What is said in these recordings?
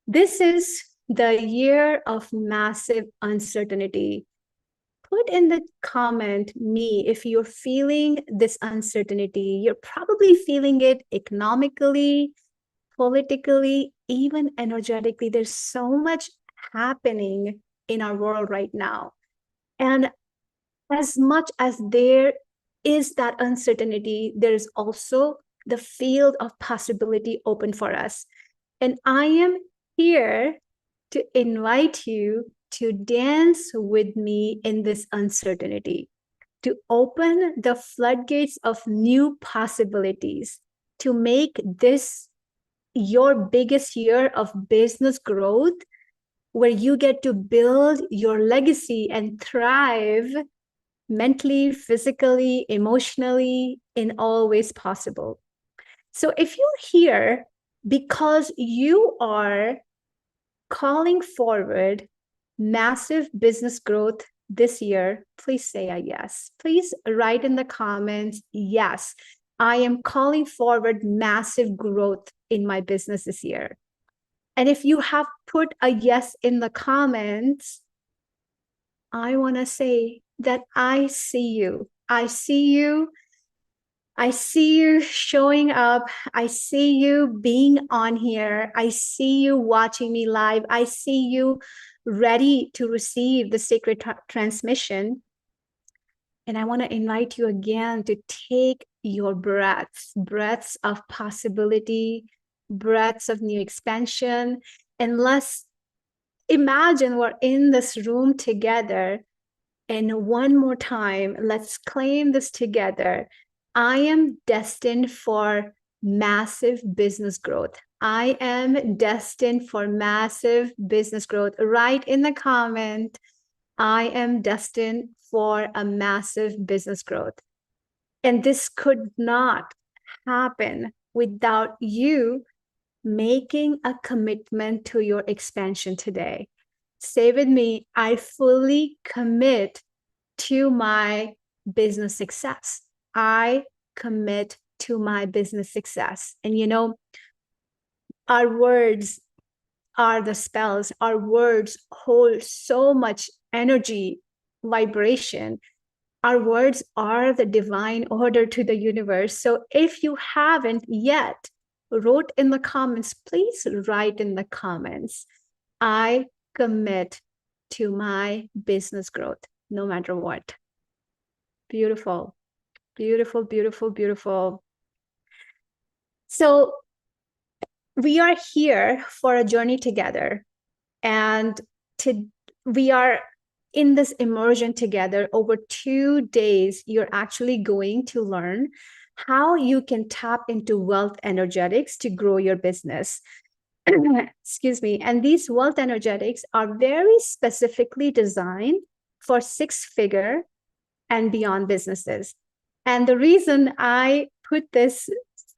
This is the year of massive uncertainty. Put in the comment me if you're feeling this uncertainty. You're probably feeling it economically, politically, even energetically. There's so much happening in our world right now. And as much as there is that uncertainty, there is also the field of possibility open for us. And I am here to invite you to dance with me in this uncertainty, to open the floodgates of new possibilities, to make this your biggest year of business growth, where you get to build your legacy and thrive mentally, physically, emotionally, in all ways possible. So if you're here because you are calling forward massive business growth this year, please say a yes. Please write in the comments, yes, I am calling forward massive growth in my business this year. And if you have put a yes in the comments, I want to say that I see you. I see you. I see you showing up. I see you being on here. I see you watching me live. I see you ready to receive the sacred transmission. And I want to invite you again to take your breaths of possibility, breaths of new expansion. And let's imagine we're in this room together. And one more time, let's claim this together. I am destined for massive business growth. I am destined for massive business growth. Write in the comment, I am destined for a massive business growth. And this could not happen without you making a commitment to your expansion today. Say with me, I fully commit to my business success. I commit to my business success. And you know, our words are the spells. Our words hold so much energy, vibration. Our words are the divine order to the universe. So if you haven't yet wrote in the comments, please write in the comments, I commit to my business growth, no matter what. Beautiful, beautiful, beautiful, beautiful. So we are here for a journey together, and we are in this immersion together. Over 2 days, you're actually going to learn how you can tap into wealth energetics to grow your business. Excuse me. And these wealth energetics are very specifically designed for 6-figure and beyond businesses. And the reason I put this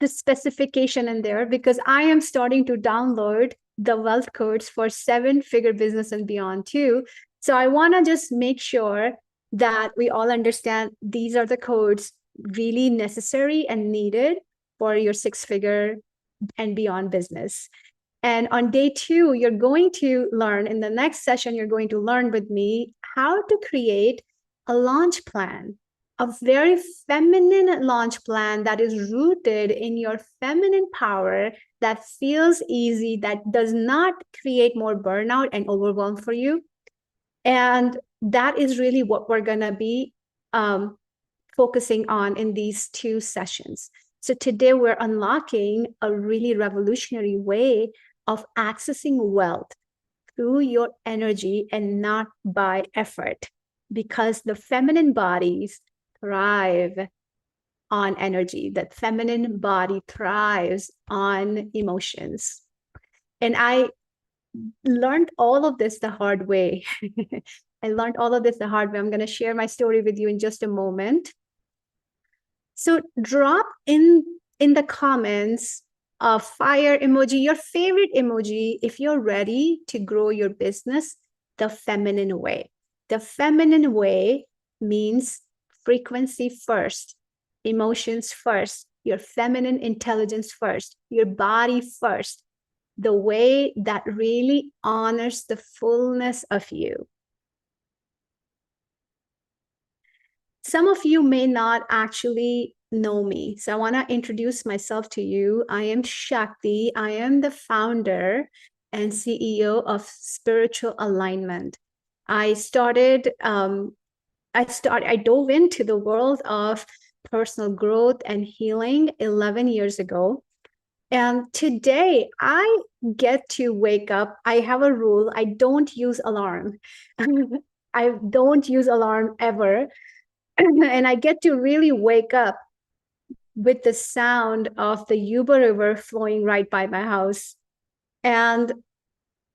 specification in there, because I am starting to download the wealth codes for 7-figure business and beyond too. So I want to just make sure that we all understand these are the codes really necessary and needed for your 6-figure and beyond business. And on day 2, you're going to learn, in the next session, you're going to learn with me how to create a launch plan, a very feminine launch plan that is rooted in your feminine power, that feels easy, that does not create more burnout and overwhelm for you. And that is really what we're going to be focusing on in these 2 sessions. So today we're unlocking a really revolutionary way of accessing wealth through your energy and not by effort, because the feminine bodies thrive on energy. That feminine body thrives on emotions. And I learned all of this the hard way. I learned all of this the hard way. I'm going to share my story with you in just a moment. So drop in the comments a fire emoji, your favorite emoji, if you're ready to grow your business the feminine way. The feminine way means frequency first, emotions first, your feminine intelligence first, your body first. the way that really honors the fullness of you. Some of you may not actually know me, so I want to introduce myself to you. I am Shakti. I am the founder and CEO of Spiritual Alignment. I dove into the world of personal growth and healing 11 years ago. And today I get to wake up. I have a rule. I don't use alarm. I don't use alarm ever. And I get to really wake up with the sound of the Yuba River flowing right by my house. And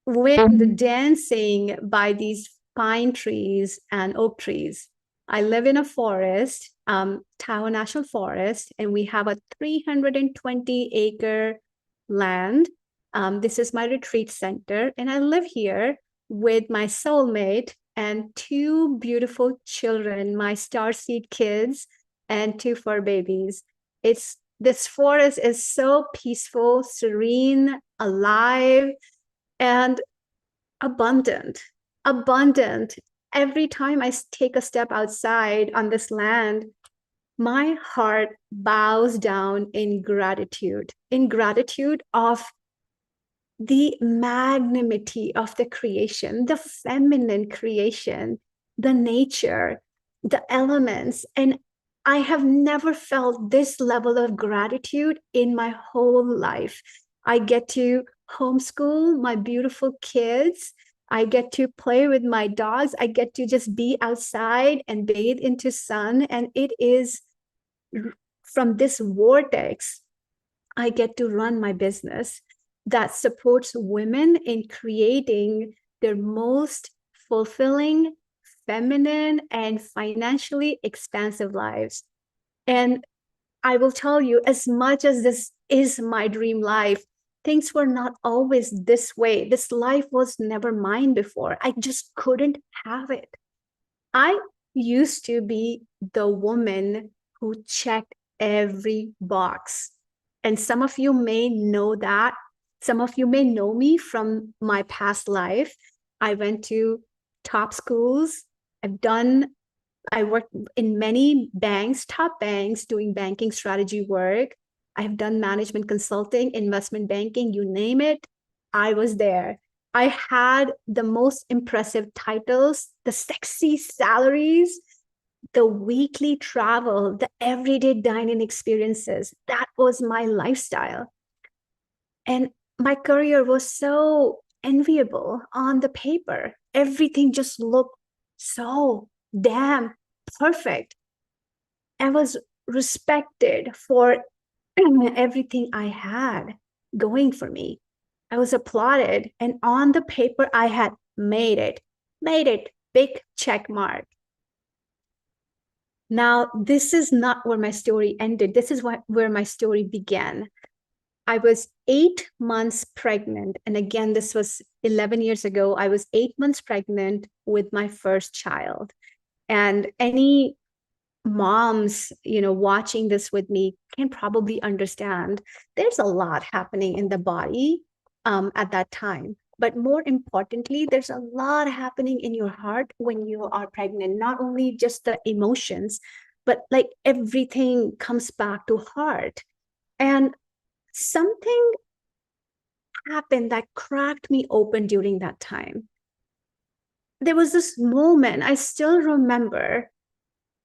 with the dancing by these pine trees and oak trees. I live in a forest, Tahoe National Forest, and we have a 320-acre land. This is my retreat center, and I live here with my soulmate and two beautiful children, my starseed kids and two fur babies. This forest is so peaceful, serene, alive, and abundant. Every time I take a step outside on this land, my heart bows down in gratitude of the magnanimity of the creation, the feminine creation, the nature, the elements. And I have never felt this level of gratitude in my whole life. I get to homeschool my beautiful kids. I get to play with my dogs. I get to just be outside and bathe into sun. And it is from this vortex, I get to run my business that supports women in creating their most fulfilling, feminine, and financially expansive lives. And I will tell you, as much as this is my dream life, things were not always this way. This life was never mine before. I just couldn't have it. I used to be the woman who checked every box. And some of you may know that. Some of you may know me from my past life. I went to top schools. I worked in many banks, top banks, doing banking strategy work. I've done management consulting, investment banking, you name it, I was there. I had the most impressive titles, the sexy salaries, the weekly travel, the everyday dining experiences. That was my lifestyle. And my career was so enviable on the paper. Everything just looked so damn perfect. I was respected for everything I had going for me. I was applauded, and on the paper, I had made it, big check mark. Now, this is not where my story ended. This is where my story began. I was 8 months pregnant. And again, this was 11 years ago. I was 8 months pregnant with my first child. And any moms, watching this with me can probably understand there's a lot happening in the body at that time. But more importantly, there's a lot happening in your heart when you are pregnant, not only just the emotions, but like everything comes back to heart. And something happened that cracked me open during that time. There was this moment, I still remember,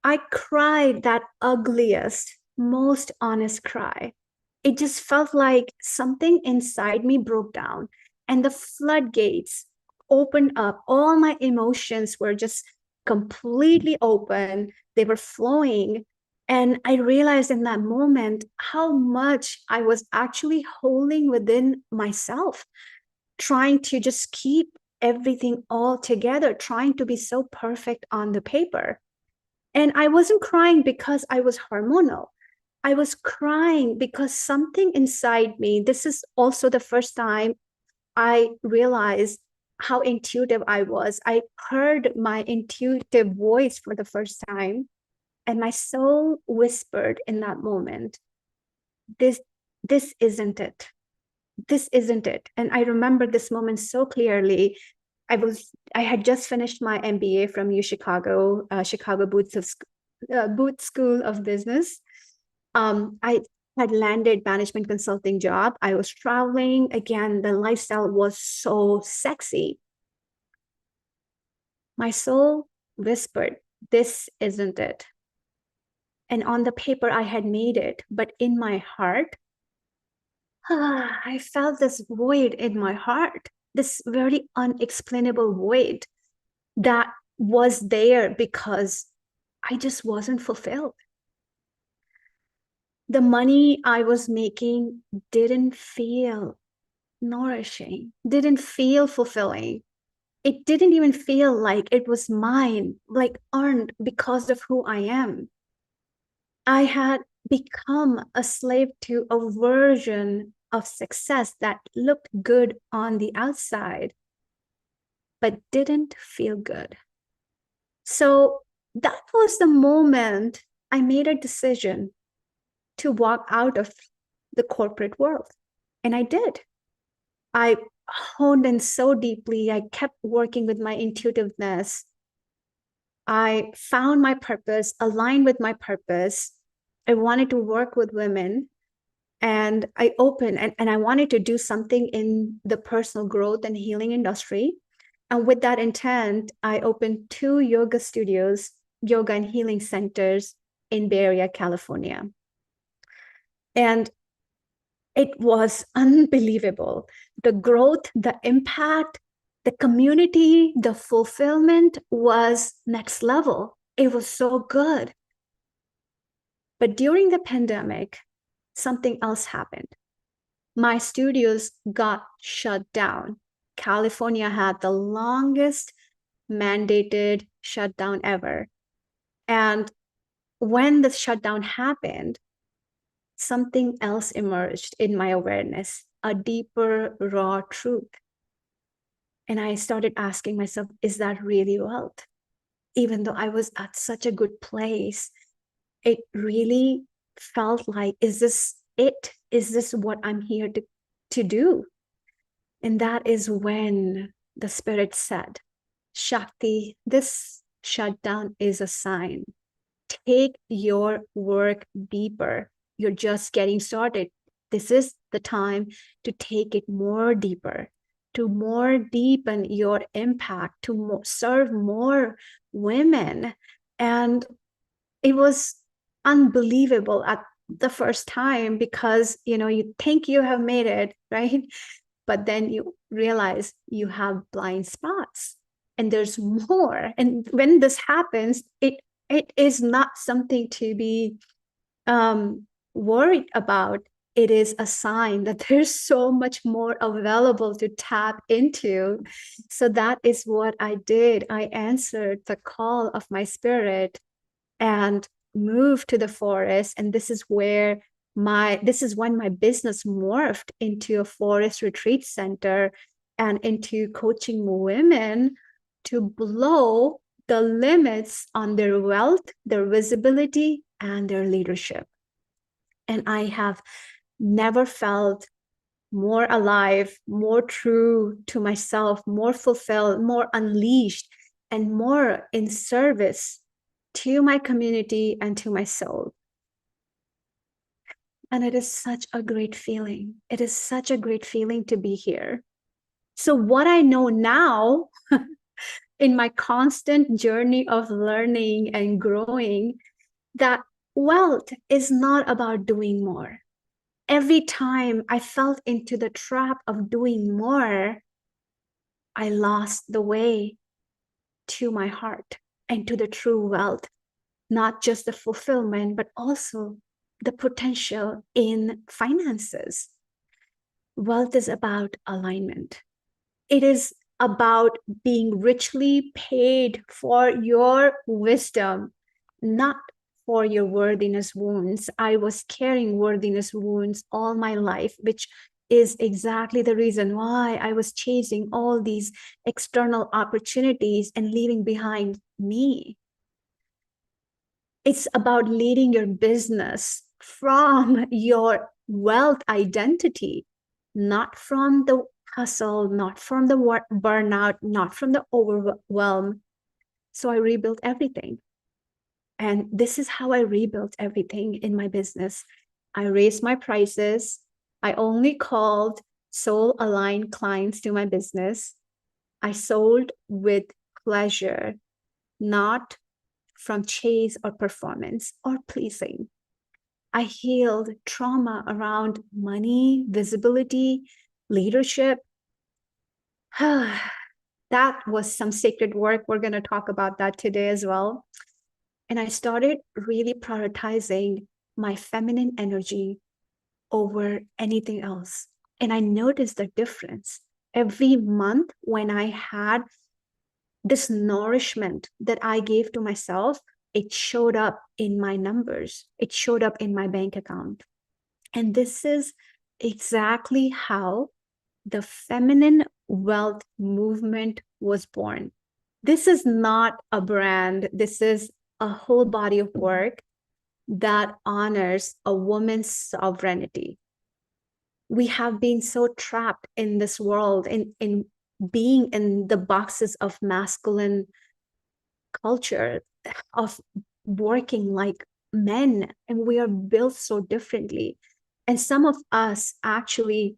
I cried that ugliest, most honest cry. It just felt like something inside me broke down and the floodgates opened up. All my emotions were just completely open, they were flowing. And I realized in that moment how much I was actually holding within myself, trying to just keep everything all together, trying to be so perfect on the paper. And I wasn't crying because I was hormonal. I was crying because something inside me, this is also the first time I realized how intuitive I was. I heard my intuitive voice for the first time, and my soul whispered in that moment, this isn't it. this isn't it. And I remember this moment so clearly. I had just finished my MBA from U Chicago, Chicago Booth School of Business. I had landed management consulting job. I was traveling again. The lifestyle was so sexy. My soul whispered, "This isn't it." And on the paper, I had made it, but in my heart, I felt this void in my heart, this very unexplainable void that was there because I just wasn't fulfilled. The money I was making didn't feel nourishing, didn't feel fulfilling. It didn't even feel like it was mine, like earned because of who I am. I had become a slave to a version of success that looked good on the outside, but didn't feel good. So that was the moment I made a decision to walk out of the corporate world. And I did. I honed in so deeply. I kept working with my intuitiveness. I found my purpose, aligned with my purpose. I wanted to work with women, and I opened and I wanted to do something in the personal growth and healing industry. And with that intent, I opened 2 yoga studios, yoga and healing centers in Bay Area, California. And it was unbelievable. The growth, the impact, the community, the fulfillment was next level. It was so good. But during the pandemic, something else happened. My studios got shut down. California had the longest mandated shutdown ever. And when the shutdown happened, something else emerged in my awareness, a deeper, raw truth. And I started asking myself, is that really wealth? Even though I was at such a good place, it really felt like, is this it? Is this what I'm here to do? And that is when the spirit said, Shakti, this shutdown is a sign. Take your work deeper. You're just getting started. This is the time to take it more deeper, to more deepen your impact, to serve more women. And it was unbelievable at the first time because, you think you have made it, right? But then you realize you have blind spots and there's more. And when this happens, it is not something to be worried about. It is a sign that there's so much more available to tap into. So that is what I did. I answered the call of my spirit and moved to the forest. And this is when my business morphed into a forest retreat center and into coaching women to blow the limits on their wealth, their visibility, and their leadership. And I have never felt more alive, more true to myself, more fulfilled, more unleashed, and more in service to my community and to my soul. And it is such a great feeling. It is such a great feeling to be here. So what I know now in my constant journey of learning and growing, that wealth is not about doing more. Every time I felt into the trap of doing more, I lost the way to my heart and to the true wealth, not just the fulfillment, but also the potential in finances. Wealth is about alignment. It is about being richly paid for your wisdom, not for your worthiness wounds. I was carrying worthiness wounds all my life, which is exactly the reason why I was chasing all these external opportunities and leaving behind me. It's about leading your business from your wealth identity. not from the hustle, not from the burnout, not from the overwhelm. So I rebuilt everything. And this is how I rebuilt everything in my business. I raised my prices. I only called soul aligned clients to my business. I sold with pleasure, not from chase or performance or pleasing. I healed trauma around money, visibility, leadership. That was some sacred work. We're going to talk about that today as well. And I started really prioritizing my feminine energy over anything else. And I noticed the difference every month when I had this nourishment that I gave to myself. It showed up in my numbers, it showed up in my bank account. And this is exactly how the feminine wealth movement was born. This is not a brand, this is a whole body of work that honors a woman's sovereignty. We have been so trapped in this world, in being in the boxes of masculine culture, of working like men, and we are built so differently. And some of us actually,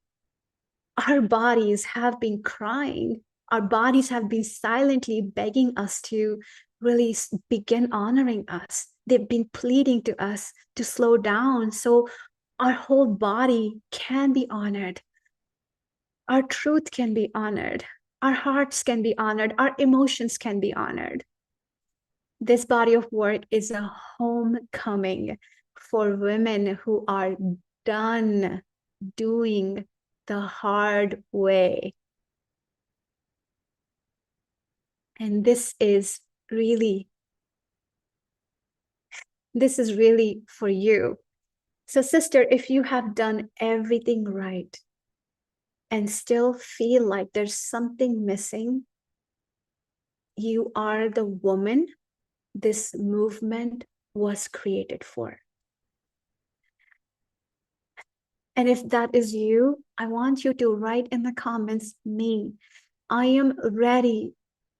our bodies have been crying, our bodies have been silently begging us to really begin honoring us. They've been pleading to us to slow down so our whole body can be honored, our truth can be honored, our hearts can be honored, our emotions can be honored. This body of work is a homecoming for women who are done doing the hard way. And this is really for you. So, sister, if you have done everything right and still feel like there's something missing, you are the woman this movement was created for. And if that is you, I want you to write in the comments, me. I am ready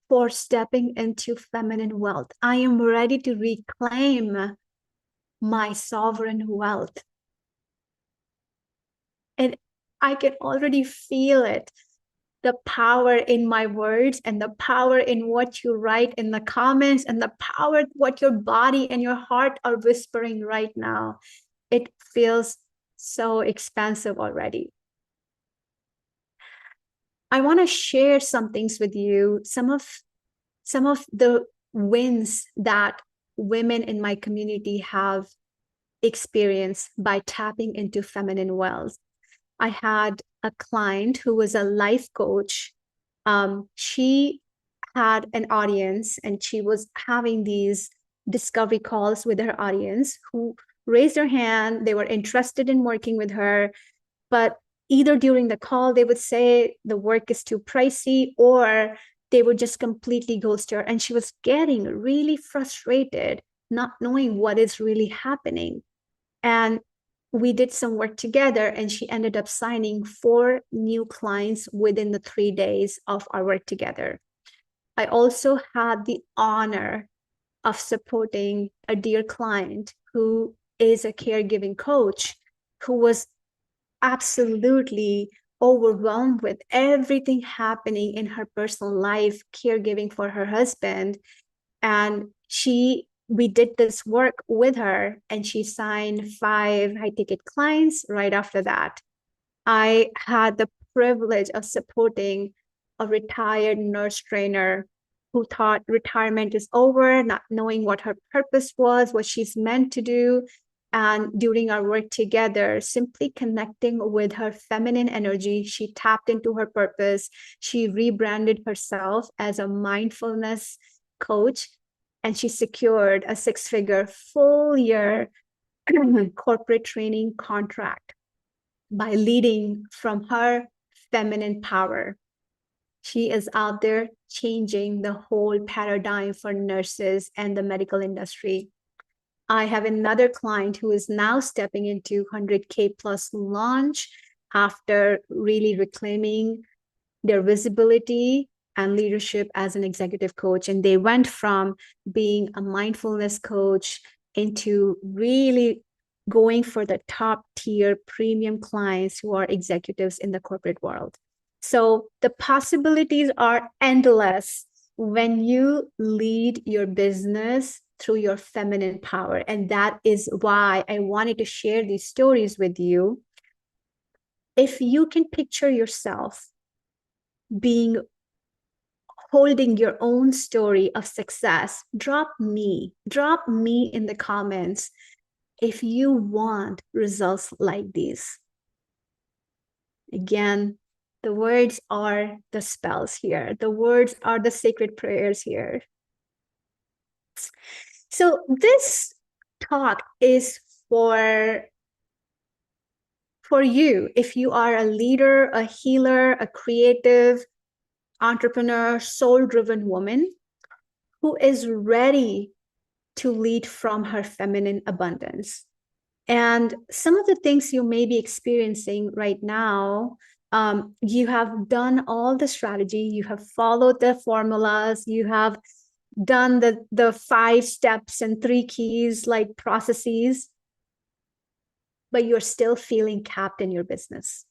for stepping into feminine wealth. I am ready to reclaim my sovereign wealth. And I can already feel it, the power in my words and the power in what you write in the comments and the power what your body and your heart are whispering right now. It feels so expansive already. I want to share some things with you, some of the wins that women in my community have experienced by tapping into feminine wealth. I had a client who was a life coach. She had an audience and she was having these discovery calls with her audience who raised their hand. They were interested in working with her, but either during the call, they would say the work is too pricey, or they would just completely ghost her. And she was getting really frustrated, not knowing what is really happening. And we did some work together, and she ended up signing 4 new clients within the 3 days of our work together. I also had the honor of supporting a dear client who is a caregiving coach, who was absolutely overwhelmed with everything happening in her personal life, caregiving for her husband. And we did this work with her, and she signed 5 high ticket clients right after that. I had the privilege of supporting a retired nurse trainer who thought retirement is over, not knowing what her purpose was, what she's meant to do. And during our work together, simply connecting with her feminine energy, she tapped into her purpose. She rebranded herself as a mindfulness coach, and she secured a 6-figure full year corporate training contract by leading from her feminine power. She is out there changing the whole paradigm for nurses and the medical industry. I have another client who is now stepping into 100K plus launch. after really reclaiming their visibility and leadership as an executive coach. And they went from being a mindfulness coach into really going for the top tier premium clients who are executives in the corporate world. So the possibilities are endless when you lead your business through your feminine power. And that is why I wanted to share these stories with you. If you can picture yourself holding your own story of success, drop me in the comments if you want results like these. Again, the words are the spells here. The words are the sacred prayers here. So this talk is for you. If you are a leader, a healer, a creative, entrepreneur, soul-driven woman who is ready to lead from her feminine abundance. And some of the things you may be experiencing right now, you have done all the strategy, you have followed the formulas, you have done the 5 steps and 3 keys like processes, but you're still feeling capped in your business.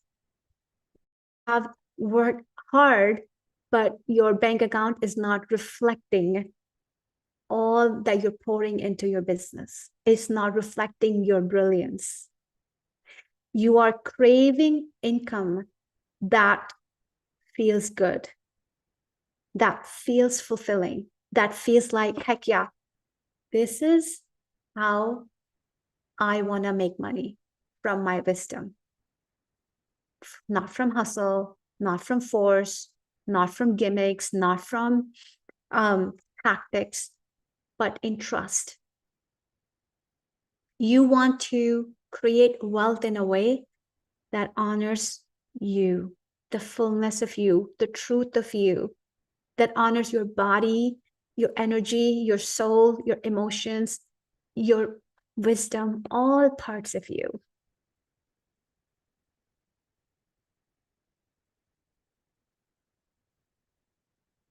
You have worked hard, but your bank account is not reflecting all that you're pouring into your business. It's not reflecting your brilliance. You are craving income that feels good, that feels fulfilling, that feels like, heck yeah, this is how I want to make money from my wisdom. Not from hustle, not from force, not from gimmicks, not from tactics, but in trust. You want to create wealth in a way that honors you, the fullness of you, the truth of you, that honors your body, your energy, your soul, your emotions, your wisdom, all parts of you.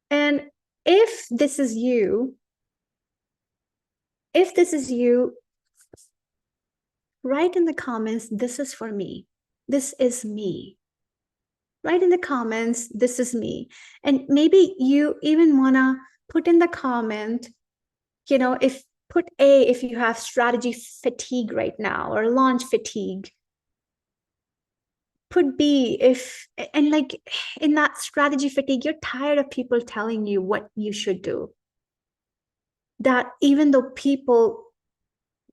And if this is you, write in the comments, this is for me. This is me. Write in the comments, this is me. And maybe you even want to put in the comment, if you have strategy fatigue right now or launch fatigue. Put B and like in that strategy fatigue, you're tired of people telling you what you should do. That even though people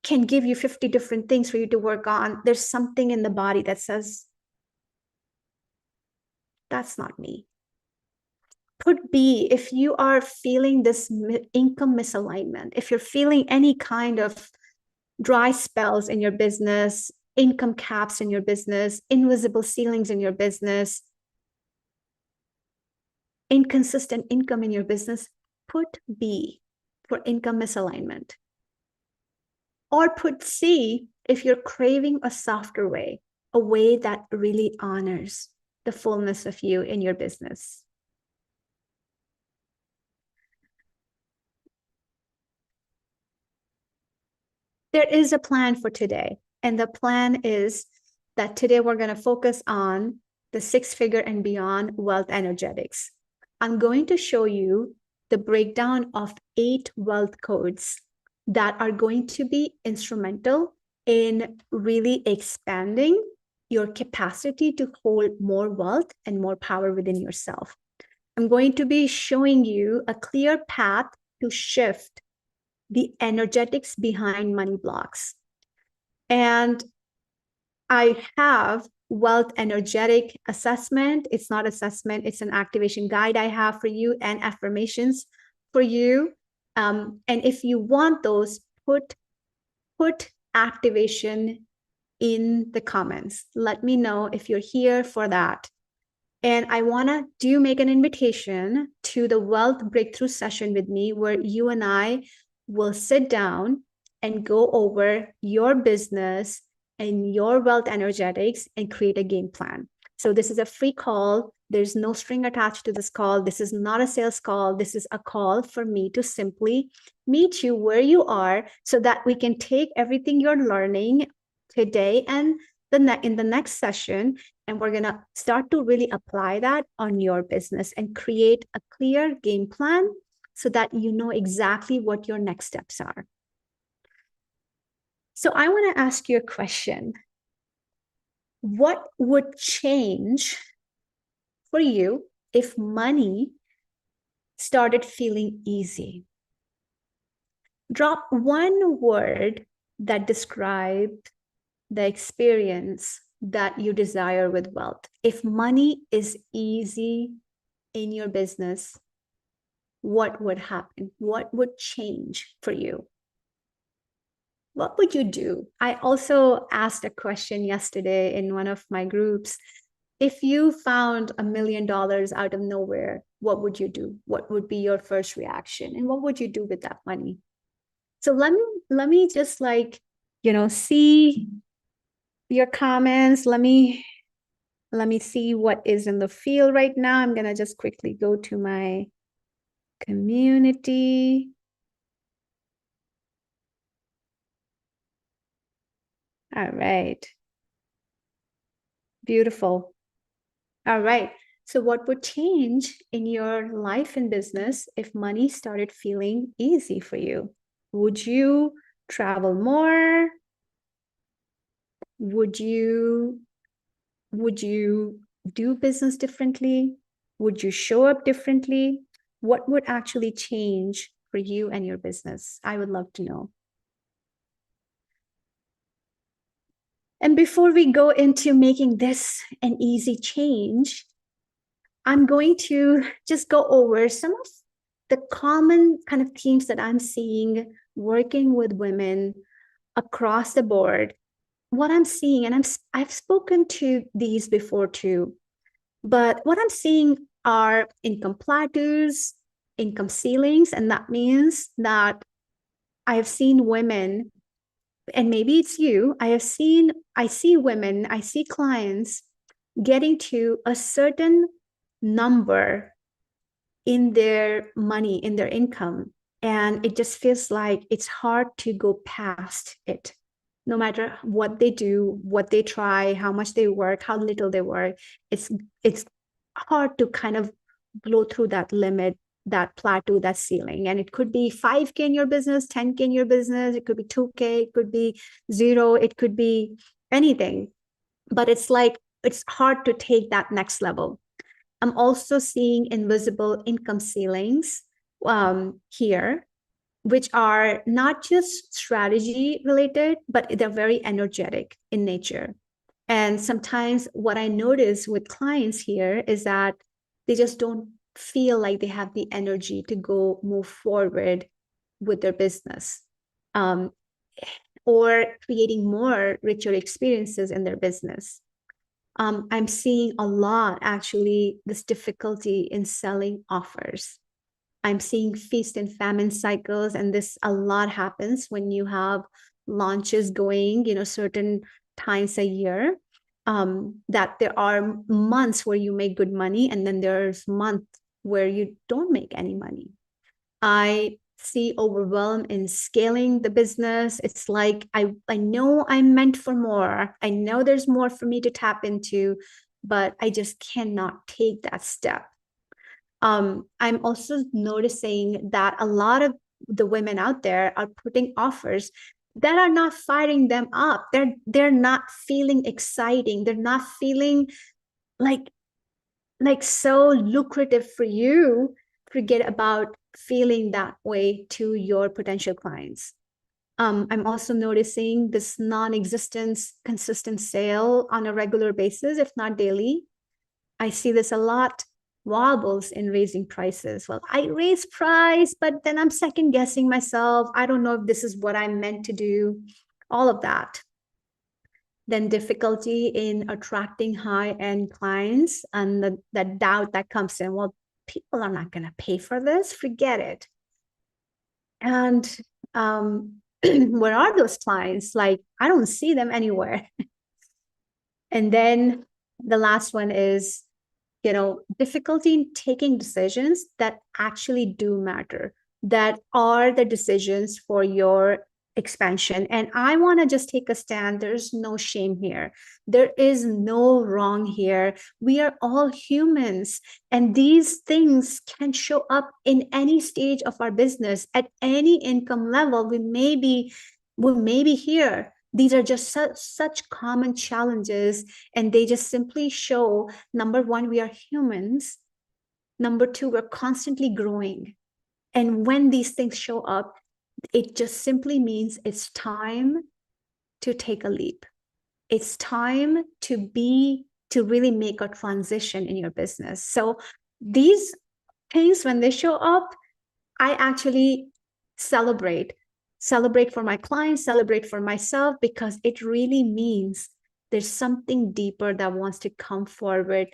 can give you 50 different things for you to work on, there's something in the body that says, that's not me. Put B, if you are feeling this income misalignment, if you're feeling any kind of dry spells in your business, income caps in your business, invisible ceilings in your business, inconsistent income in your business, put B for income misalignment. Or put C if you're craving a softer way, a way that really honors the fullness of you in your business. There is a plan for today. And the plan is that today we're going to focus on the 6-figure and beyond wealth energetics. I'm going to show you the breakdown of 8 wealth codes that are going to be instrumental in really expanding your capacity to hold more wealth and more power within yourself. I'm going to be showing you a clear path to shift the energetics behind money blocks. And I have wealth energetic assessment. It's not assessment, it's an activation guide I have for you and affirmations for you. And if you want those, put activation in the comments. Let me know if you're here for that. And I want to make an invitation to the wealth breakthrough session with me, where you and I will sit down and go over your business and your wealth energetics and create a game plan. So this is a free call. There's no string attached to this call. This is not a sales call. This is a call for me to simply meet you where you are so that we can take everything you're learning today and in the next session, and we're going to start to really apply that on your business and create a clear game plan so that you know exactly what your next steps are. So I want to ask you a question. What would change for you if money started feeling easy? Drop one word that described the experience that you desire with wealth. If money is easy in your business, what would happen? What would change for you? What would you do? I also asked a question yesterday in one of my groups. If you found $1 million out of nowhere, what would you do? What would be your first reaction? And what would you do with that money? So let me just see your comments. Let me see what is in the field right now. I'm gonna just quickly go to my community. All right. Beautiful. All right. So what would change in your life and business if money started feeling easy for you? Would you travel more? Would you do business differently? Would you show up differently? What would actually change for you and your business? I would love to know. And before we go into making this an easy change, I'm going to just go over some of the common kind of themes that I'm seeing working with women across the board. What I'm seeing, and I've spoken to these before too, but what I'm seeing are income plateaus, income ceilings, and that means that I have seen women, and maybe it's you, I see women, I see clients getting to a certain number in their money, in their income. And it just feels like it's hard to go past it. No matter what they do, what they try, how much they work, how little they work, it's hard to kind of blow through that limit, that plateau, that ceiling. And it could be 5K in your business, 10K in your business, it could be 2K, it could be 0, it could be anything. But it's like, it's hard to take that next level. I'm also seeing invisible income ceilings here, which are not just strategy related, but they're very energetic in nature. And sometimes what I notice with clients here is that they just don't feel like they have the energy to go move forward with their business, or creating more richer experiences in their business. I'm seeing a lot, actually, this difficulty in selling offers. I'm seeing feast and famine cycles, and this a lot happens when you have launches going, certain times a year, that there are months where you make good money, and then there's months where you don't make any money. I see overwhelm in scaling the business. It's like, I know I'm meant for more. I know there's more for me to tap into, but I just cannot take that step. I'm also noticing that a lot of the women out there are putting offers that are not firing them up. They're not feeling exciting. They're not feeling like so lucrative for you. Forget about feeling that way to your potential clients. I'm also noticing this non-existent consistent sale on a regular basis, if not daily. I see this a lot. Wobbles in raising prices. Well, I raise price, but then I'm second guessing myself. I don't know if this is what I'm meant to do. All of that. Then difficulty in attracting high-end clients, and that doubt that comes in. Well, people are not going to pay for this. Forget it. And where are those clients? Like, I don't see them anywhere. And then the last one is, difficulty in taking decisions that actually do matter, that are the decisions for your expansion. And I want to just take a stand. There's no shame here. There is no wrong here. We are all humans, and these things can show up in any stage of our business at any income level. We may be here. These are just such common challenges, and they just simply show, number one, we are humans. Number two, we're constantly growing. And when these things show up, it just simply means it's time to take a leap. It's time to really make a transition in your business. So these things, when they show up, I actually celebrate for my clients, celebrate for myself, because it really means there's something deeper that wants to come forward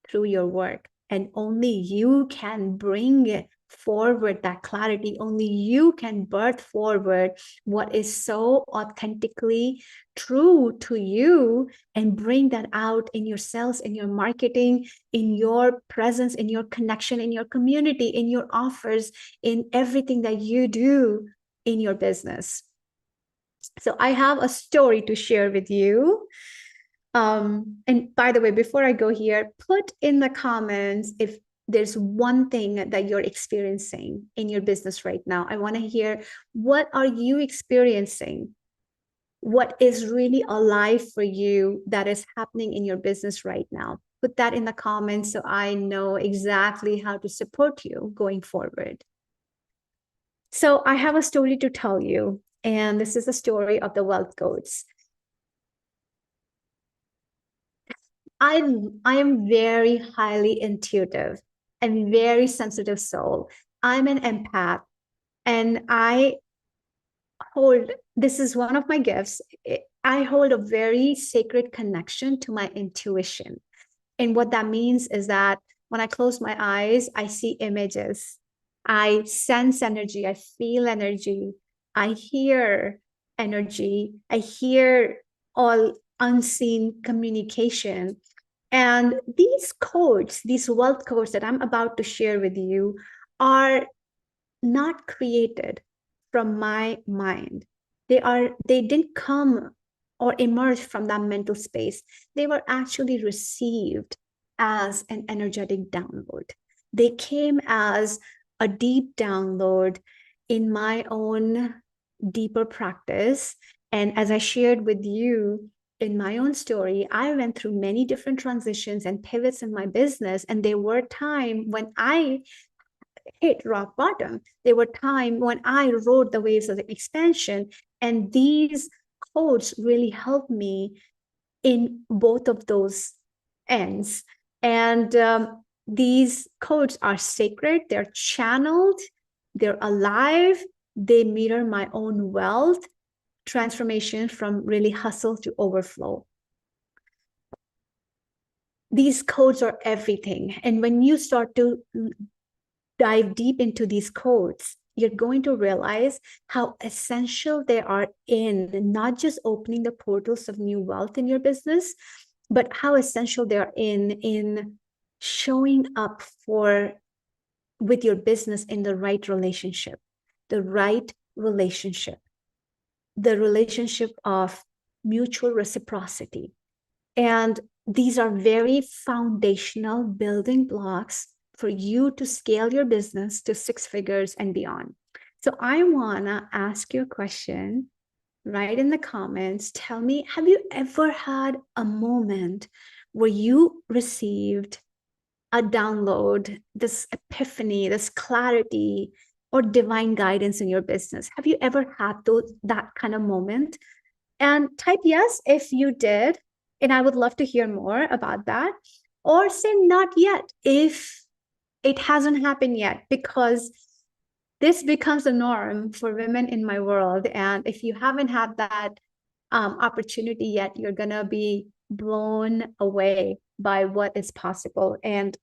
through your work. And only you can bring forward that clarity. Only you can birth forward what is so authentically true to you, and bring that out in your sales, in your marketing, in your presence, in your connection, in your community, in your offers, in everything that you do in your business. So I have a story to share with you. And by the way, before I go here, put in the comments if there's one thing that you're experiencing in your business right now. I want to hear, what are you experiencing? What is really alive for you that is happening in your business right now? Put that in the comments so I know exactly how to support you going forward. So I have a story to tell you, and this is the story of the wealth codes. I am very highly intuitive and very sensitive soul. I'm an empath, and this is one of my gifts. I hold a very sacred connection to my intuition. And what that means is that when I close my eyes, I see images. I sense energy. I feel energy. I hear energy. I hear all unseen communication. And these codes, these wealth codes that I'm about to share with you, are not created from my mind. They didn't come or emerge from that mental space. They were actually received as an energetic download. They came as a deep download in my own deeper practice. And as I shared with you in my own story, I went through many different transitions and pivots in my business. And there were times when I hit rock bottom. There were times when I rode the waves of the expansion, and these codes really helped me in both of those ends. And these codes are sacred, they're channeled, they're alive, they mirror my own wealth transformation from really hustle to overflow. These codes are everything. And when you start to dive deep into these codes, you're going to realize how essential they are in not just opening the portals of new wealth in your business, but how essential they are in showing up with your business in the right relationship, the relationship of mutual reciprocity. And these are very foundational building blocks for you to scale your business to 6 figures and beyond. So I want to ask you a question. Write in the comments. Tell me, have you ever had a moment where you received a download, this epiphany, this clarity, or divine guidance in your business? Have you ever had that kind of moment? And type yes if you did, and I would love to hear more about that. Or say not yet if it hasn't happened yet, because this becomes a norm for women in my world. And if you haven't had that opportunity yet, you're going to be blown away by what is possible. And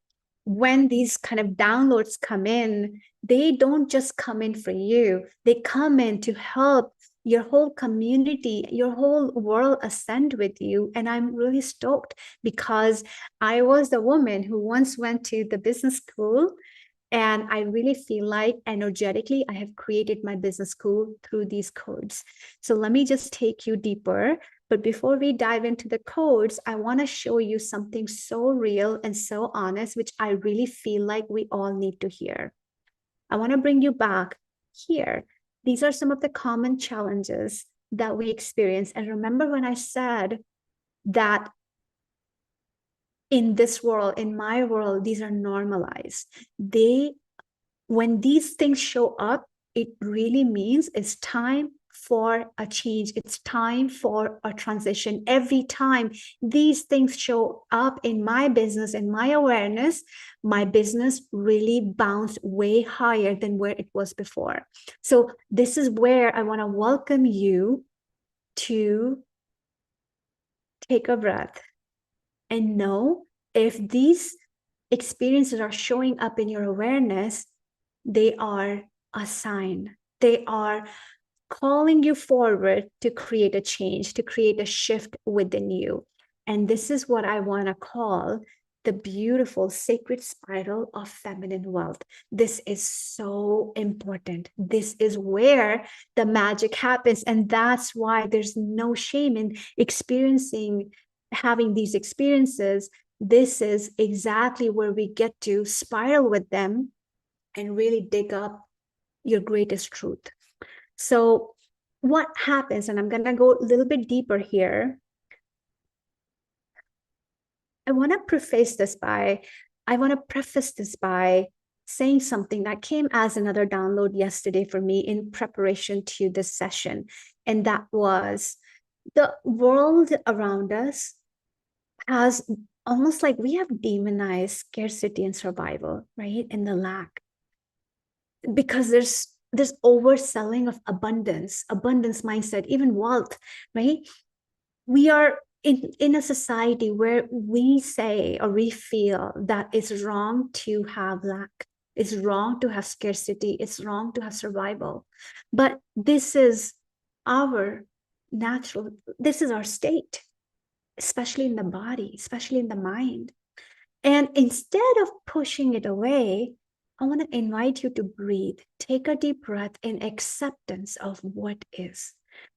when these kind of downloads come in, they don't just come in for you. They come in to help your whole community, your whole world ascend with you. And I'm really stoked because I was the woman who once went to the business school. And I really feel like energetically, I have created my business school through these codes. So let me just take you deeper. But before we dive into the codes, I want to show you something so real and so honest, which I really feel like we all need to hear. I want to bring you back here. These are some of the common challenges that we experience. And remember when I said that in this world, in my world, these are normalized. When these things show up, it really means it's time for a change. It's time for a transition. Every time these things show up in my business, in my awareness, my business really bounced way higher than where it was before. So this is where I want to welcome you to take a breath and know if these experiences are showing up in your awareness, they are a sign. They are calling you forward to create a change, to create a shift within you. And this is what I want to call the beautiful sacred spiral of feminine wealth. This is so important. This is where the magic happens. And that's why there's no shame in having these experiences. This is exactly where we get to spiral with them and really dig up your greatest truth. So what happens, and I'm going to go a little bit deeper here. I want to preface this by saying something that came as another download yesterday for me in preparation to this session. And that was the world around us has almost like we have demonized scarcity and survival, right? And the lack. Because there's overselling of abundance mindset, even wealth, right? We are in a society where we say or we feel that it's wrong to have lack, it's wrong to have scarcity, it's wrong to have survival. But this is our this is our state, especially in the body, especially in the mind. And instead of pushing it away, I want to invite you to breathe, take a deep breath in acceptance of what is.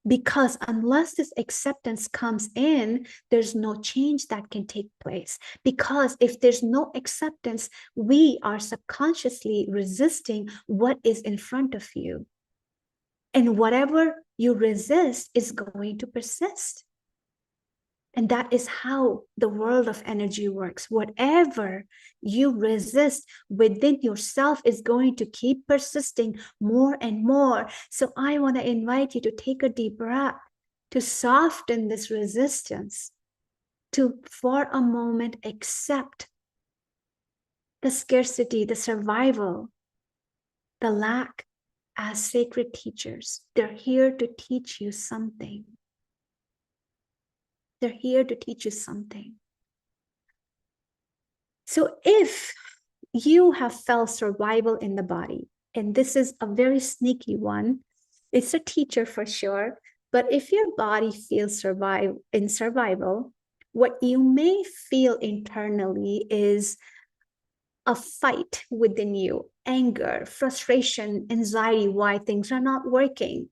Because unless this acceptance comes in, there's no change that can take place. Because if there's no acceptance, we are subconsciously resisting what is in front of you. And whatever you resist is going to persist. And that is how the world of energy works. Whatever you resist within yourself is going to keep persisting more and more. So I want to invite you to take a deep breath, to soften this resistance, to for a moment accept the scarcity, the survival, the lack as sacred teachers. They're here to teach you something. They're here to teach you something. So if you have felt survival in the body, and this is a very sneaky one, it's a teacher for sure, but if your body feels survival, what you may feel internally is a fight within you, anger, frustration, anxiety, why things are not working,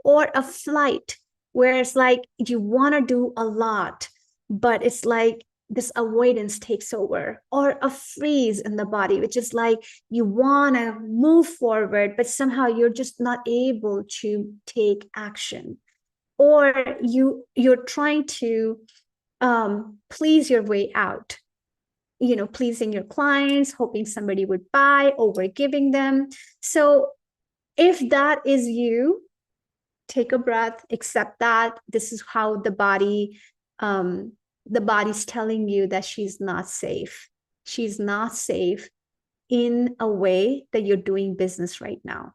or a flight where it's like you want to do a lot, but it's like this avoidance takes over, or a freeze in the body, which is like you want to move forward, but somehow you're just not able to take action, or you're trying to please your way out, pleasing your clients, hoping somebody would buy, over giving them. So if that is you, take a breath, accept that this is how the body's telling you that she's not safe. She's not safe in a way that you're doing business right now.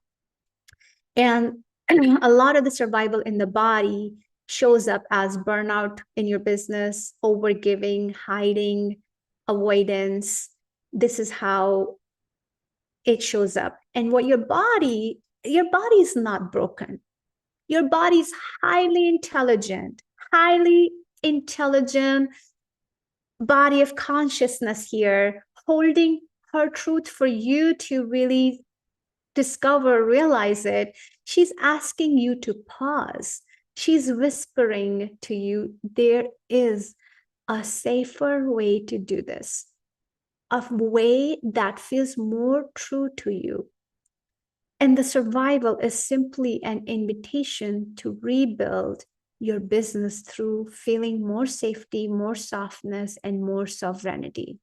And a lot of the survival in the body shows up as burnout in your business, overgiving, hiding, avoidance. This is how it shows up. And what your body is not broken. Your body's highly intelligent body of consciousness here, holding her truth for you to really discover, realize it. She's asking you to pause. She's whispering to you, there is a safer way to do this, a way that feels more true to you. And the survival is simply an invitation to rebuild your business through feeling more safety, more softness, and more sovereignty.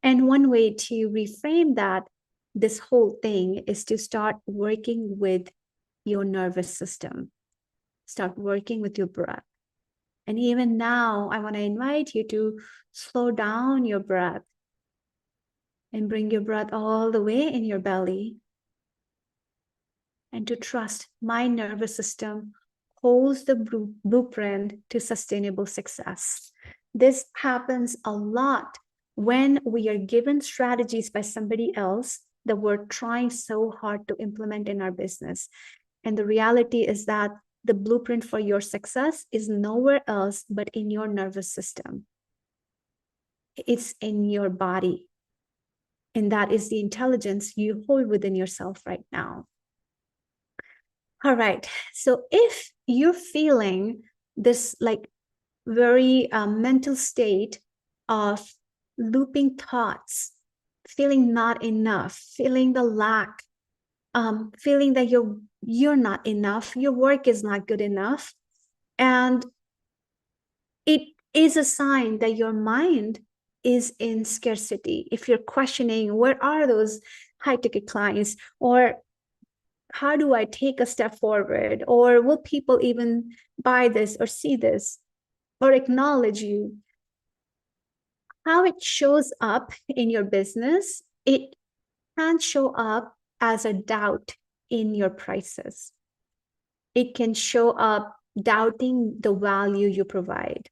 And one way to reframe that, this whole thing, is to start working with your nervous system. Start working with your breath. And even now, I want to invite you to slow down your breath and bring your breath all the way in your belly. And to trust my nervous system holds the blueprint to sustainable success. This happens a lot when we are given strategies by somebody else that we're trying so hard to implement in our business. And the reality is that the blueprint for your success is nowhere else but in your nervous system. It's in your body. And that is the intelligence you hold within yourself right now. All right. So if you're feeling this like very mental state of looping thoughts, feeling not enough, feeling the lack, feeling that you're not enough, your work is not good enough, and it is a sign that your mind is in scarcity. If you're questioning, where are those high-ticket clients, or how do I take a step forward, or will people even buy this or see this or acknowledge you? How it shows up in your business, it can show up as a doubt in your prices. It can show up doubting the value you provide.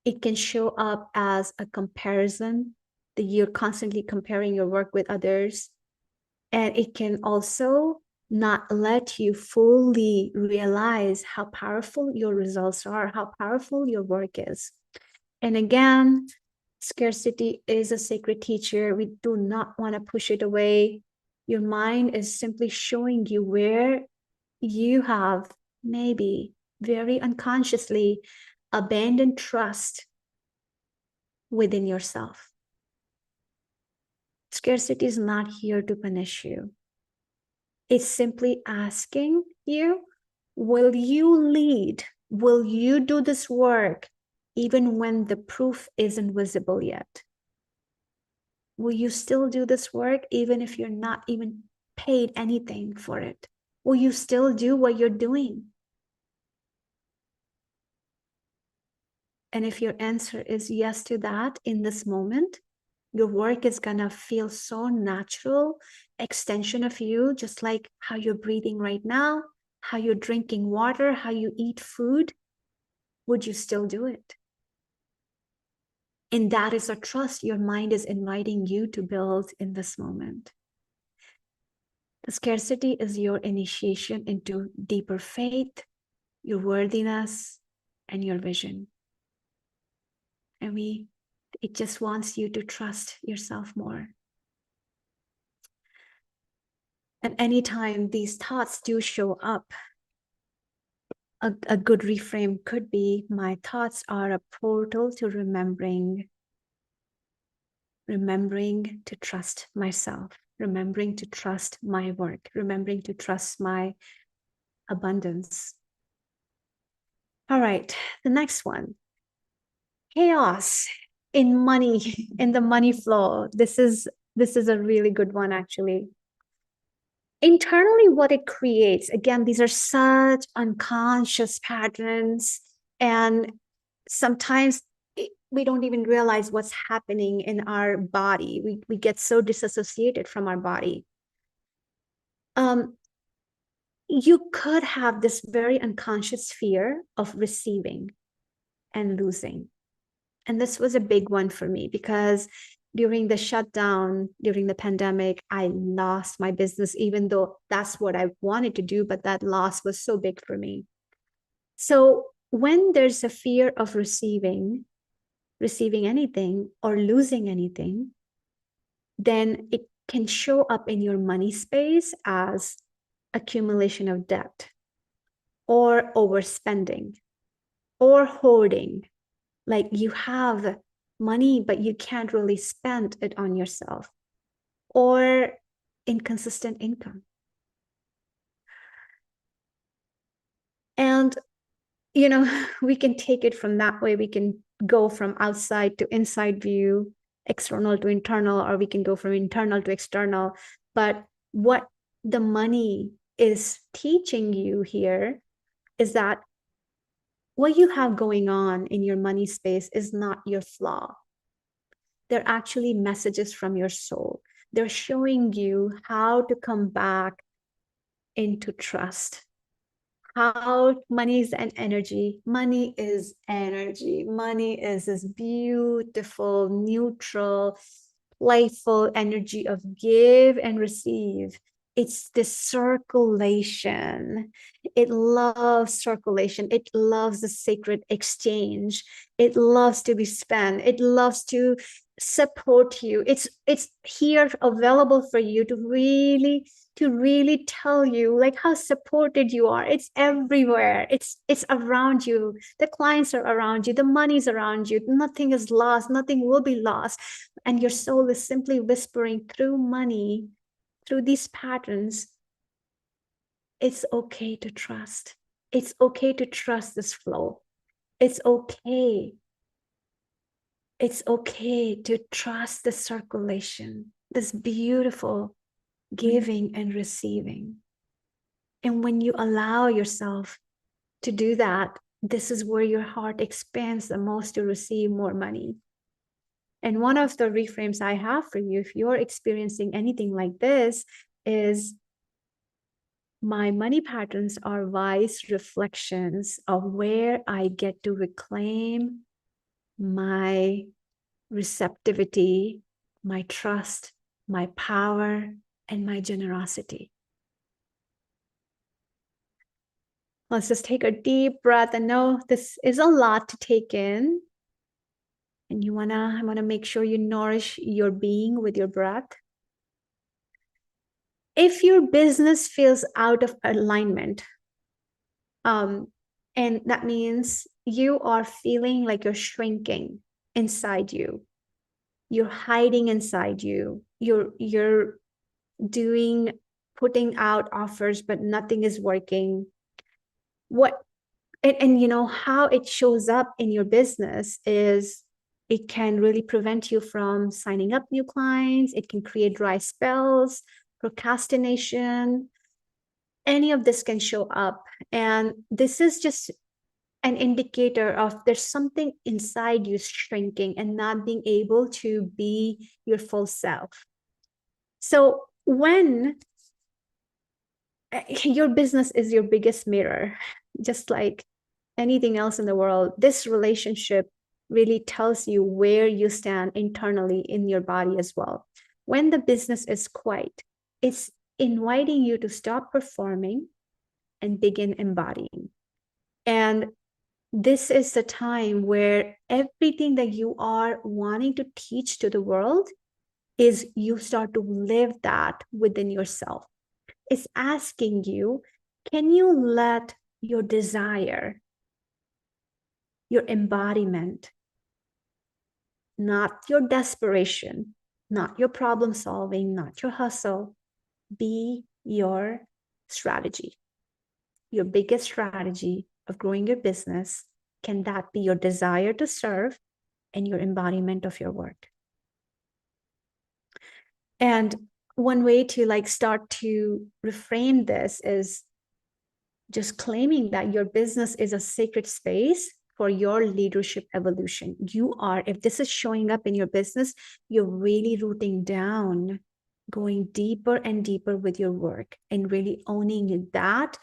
It can show up as a comparison, that you're constantly comparing your work with others. And it can also not let you fully realize how powerful your results are, how powerful your work is. And again, scarcity is a sacred teacher. We do not want to push it away. Your mind is simply showing you where you have maybe very unconsciously abandoned trust within yourself. Scarcity is not here to punish you. It's simply asking you, will you lead? Will you do this work even when the proof isn't visible yet? Will you still do this work even if you're not even paid anything for it? Will you still do what you're doing? And if your answer is yes to that in this moment, your work is gonna feel so natural, extension of you, just like how you're breathing right now, how you're drinking water, how you eat food. Would you still do it? And that is a trust your mind is inviting you to build in this moment. The scarcity is your initiation into deeper faith, your worthiness, and your vision. And it just wants you to trust yourself more. And anytime these thoughts do show up, a good reframe could be, my thoughts are a portal to remembering to trust myself, remembering to trust my work, remembering to trust my abundance. All right, the next one. Chaos in money, in the money flow. This is a really good one, actually. Internally, what it creates, again, these are such unconscious patterns, and sometimes we don't even realize what's happening in our body. We get so disassociated from our body. You could have this very unconscious fear of receiving and losing. And this was a big one for me, because during the shutdown, during the pandemic, I lost my business, even though that's what I wanted to do, but that loss was so big for me. So when there's a fear of receiving anything or losing anything, then it can show up in your money space as accumulation of debt or overspending or hoarding. Like you have money, but you can't really spend it on yourself, or inconsistent income. And, we can take it from that way. We can go from outside to inside view, external to internal, or we can go from internal to external. But what the money is teaching you here is that what you have going on in your money space is not your flaw. They're actually messages from your soul. They're showing you how to come back into trust. How money is an energy. Money is energy. Money is this beautiful, neutral, playful energy of give and receive. It's this circulation. It loves circulation. It loves the sacred exchange. It loves to be spent. It loves to support you. It's here available for you to really tell you like how supported you are. It's everywhere. It's around you. The clients are around you. The money's around you. Nothing is lost. Nothing will be lost. And your soul is simply whispering through money, through these patterns, it's okay to trust. It's okay to trust this flow. It's okay. It's okay to trust the circulation, this beautiful giving and receiving. And when you allow yourself to do that, this is where your heart expands the most to receive more money. And one of the reframes I have for you, if you're experiencing anything like this, is my money patterns are wise reflections of where I get to reclaim my receptivity, my trust, my power, and my generosity. Let's just take a deep breath and know this is a lot to take in. And I wanna make sure you nourish your being with your breath. If your business feels out of alignment, and that means you are feeling like you're shrinking inside you, you're hiding inside you, you're putting out offers, but nothing is working. How it shows up in your business is it can really prevent you from signing up new clients. It can create dry spells, procrastination. Any of this can show up. And this is just an indicator of there's something inside you shrinking and not being able to be your full self. So when your business is your biggest mirror, just like anything else in the world, this relationship really tells you where you stand internally in your body as well. When the business is quiet, it's inviting you to stop performing and begin embodying. And this is the time where everything that you are wanting to teach to the world is you start to live that within yourself. It's asking you, can you let your desire, your embodiment, not your desperation, not your problem solving, not your hustle, be your strategy, your biggest strategy of growing your business? Can that be your desire to serve and your embodiment of your work? And one way to start to reframe this is just claiming that your business is a sacred space for your leadership evolution. If this is showing up in your business, you're really rooting down, going deeper and deeper with your work and really owning that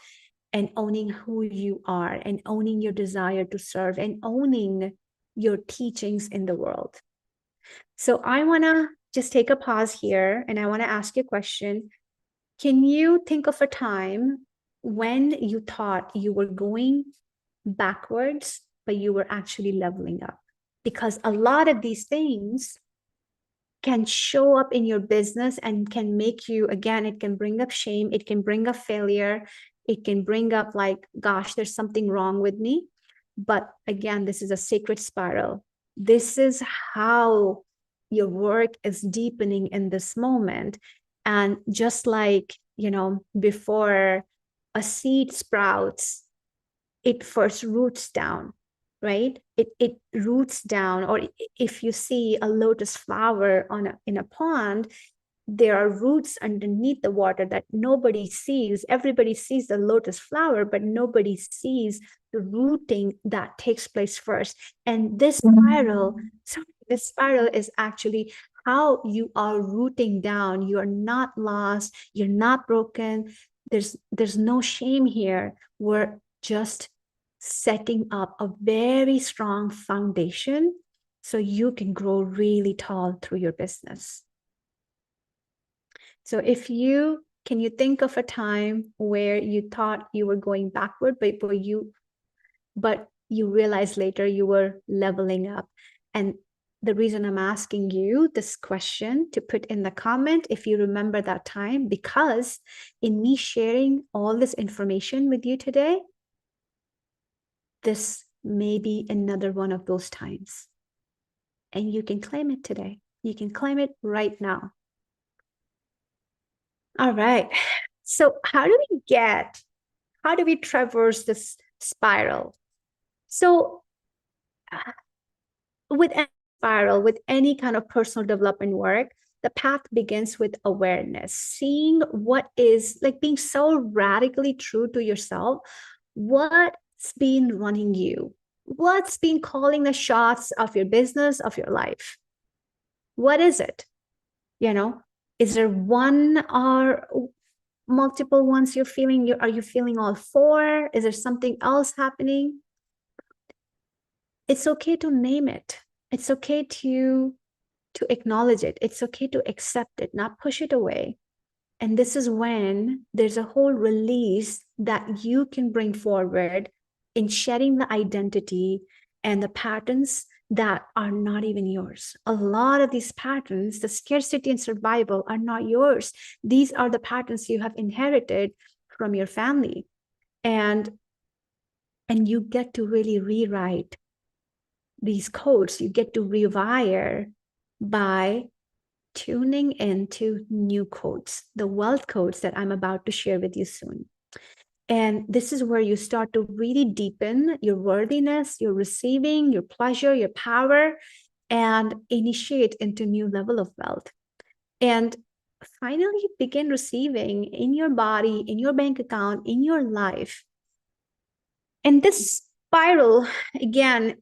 and owning who you are and owning your desire to serve and owning your teachings in the world. So I want to just take a pause here and I want to ask you a question. Can you think of a time when you thought you were going backwards, but you were actually leveling up? Because a lot of these things can show up in your business and can make you, again, it can bring up shame, it can bring up failure, it can bring up like, gosh, there's something wrong with me. But again, this is a sacred spiral. This is how your work is deepening in this moment. And just like, before a seed sprouts, it first roots down, right? It roots down. Or if you see a lotus flower in a pond, there are roots underneath the water that nobody sees. Everybody sees the lotus flower, but nobody sees the rooting that takes place first. And this spiral is actually how you are rooting down. You are not lost. You're not broken. There's no shame here. We're just setting up a very strong foundation so you can grow really tall through your business. So can you think of a time where you thought you were going backward, but you realized later you were leveling up? And the reason I'm asking you this question, to put in the comment if you remember that time, because in me sharing all this information with you today, this may be another one of those times. And you can claim it today. You can claim it right now. All right. So how do we traverse this spiral? So with any spiral, with any kind of personal development work, the path begins with awareness, seeing what is, like, being so radically true to yourself. What's been running you? What's been calling the shots of your business, of your life? What is it? Is there one or multiple ones you're feeling? Are you feeling all four? Is there something else happening? It's okay to name it. It's okay to acknowledge it. It's okay to accept it, not push it away. And this is when there's a whole release that you can bring forward in shedding the identity and the patterns that are not even yours. A lot of these patterns, the scarcity and survival, are not yours. These are the patterns you have inherited from your family. And you get to really rewrite these codes. You get to rewire by tuning into new codes, the wealth codes that I'm about to share with you soon. And this is where you start to really deepen your worthiness, your receiving, your pleasure, your power, and initiate into new level of wealth. And finally begin receiving in your body, in your bank account, in your life. And this spiral, again,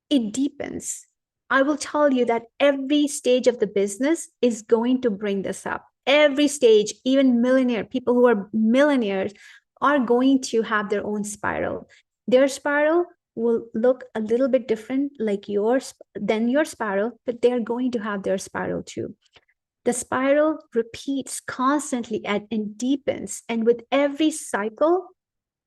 it deepens. I will tell you that every stage of the business is going to bring this up. Every stage, even people who are millionaires are going to have their own spiral. Their spiral will look a little bit different like yours than your spiral, but they're going to have their spiral too. The spiral repeats constantly and deepens. And with every cycle,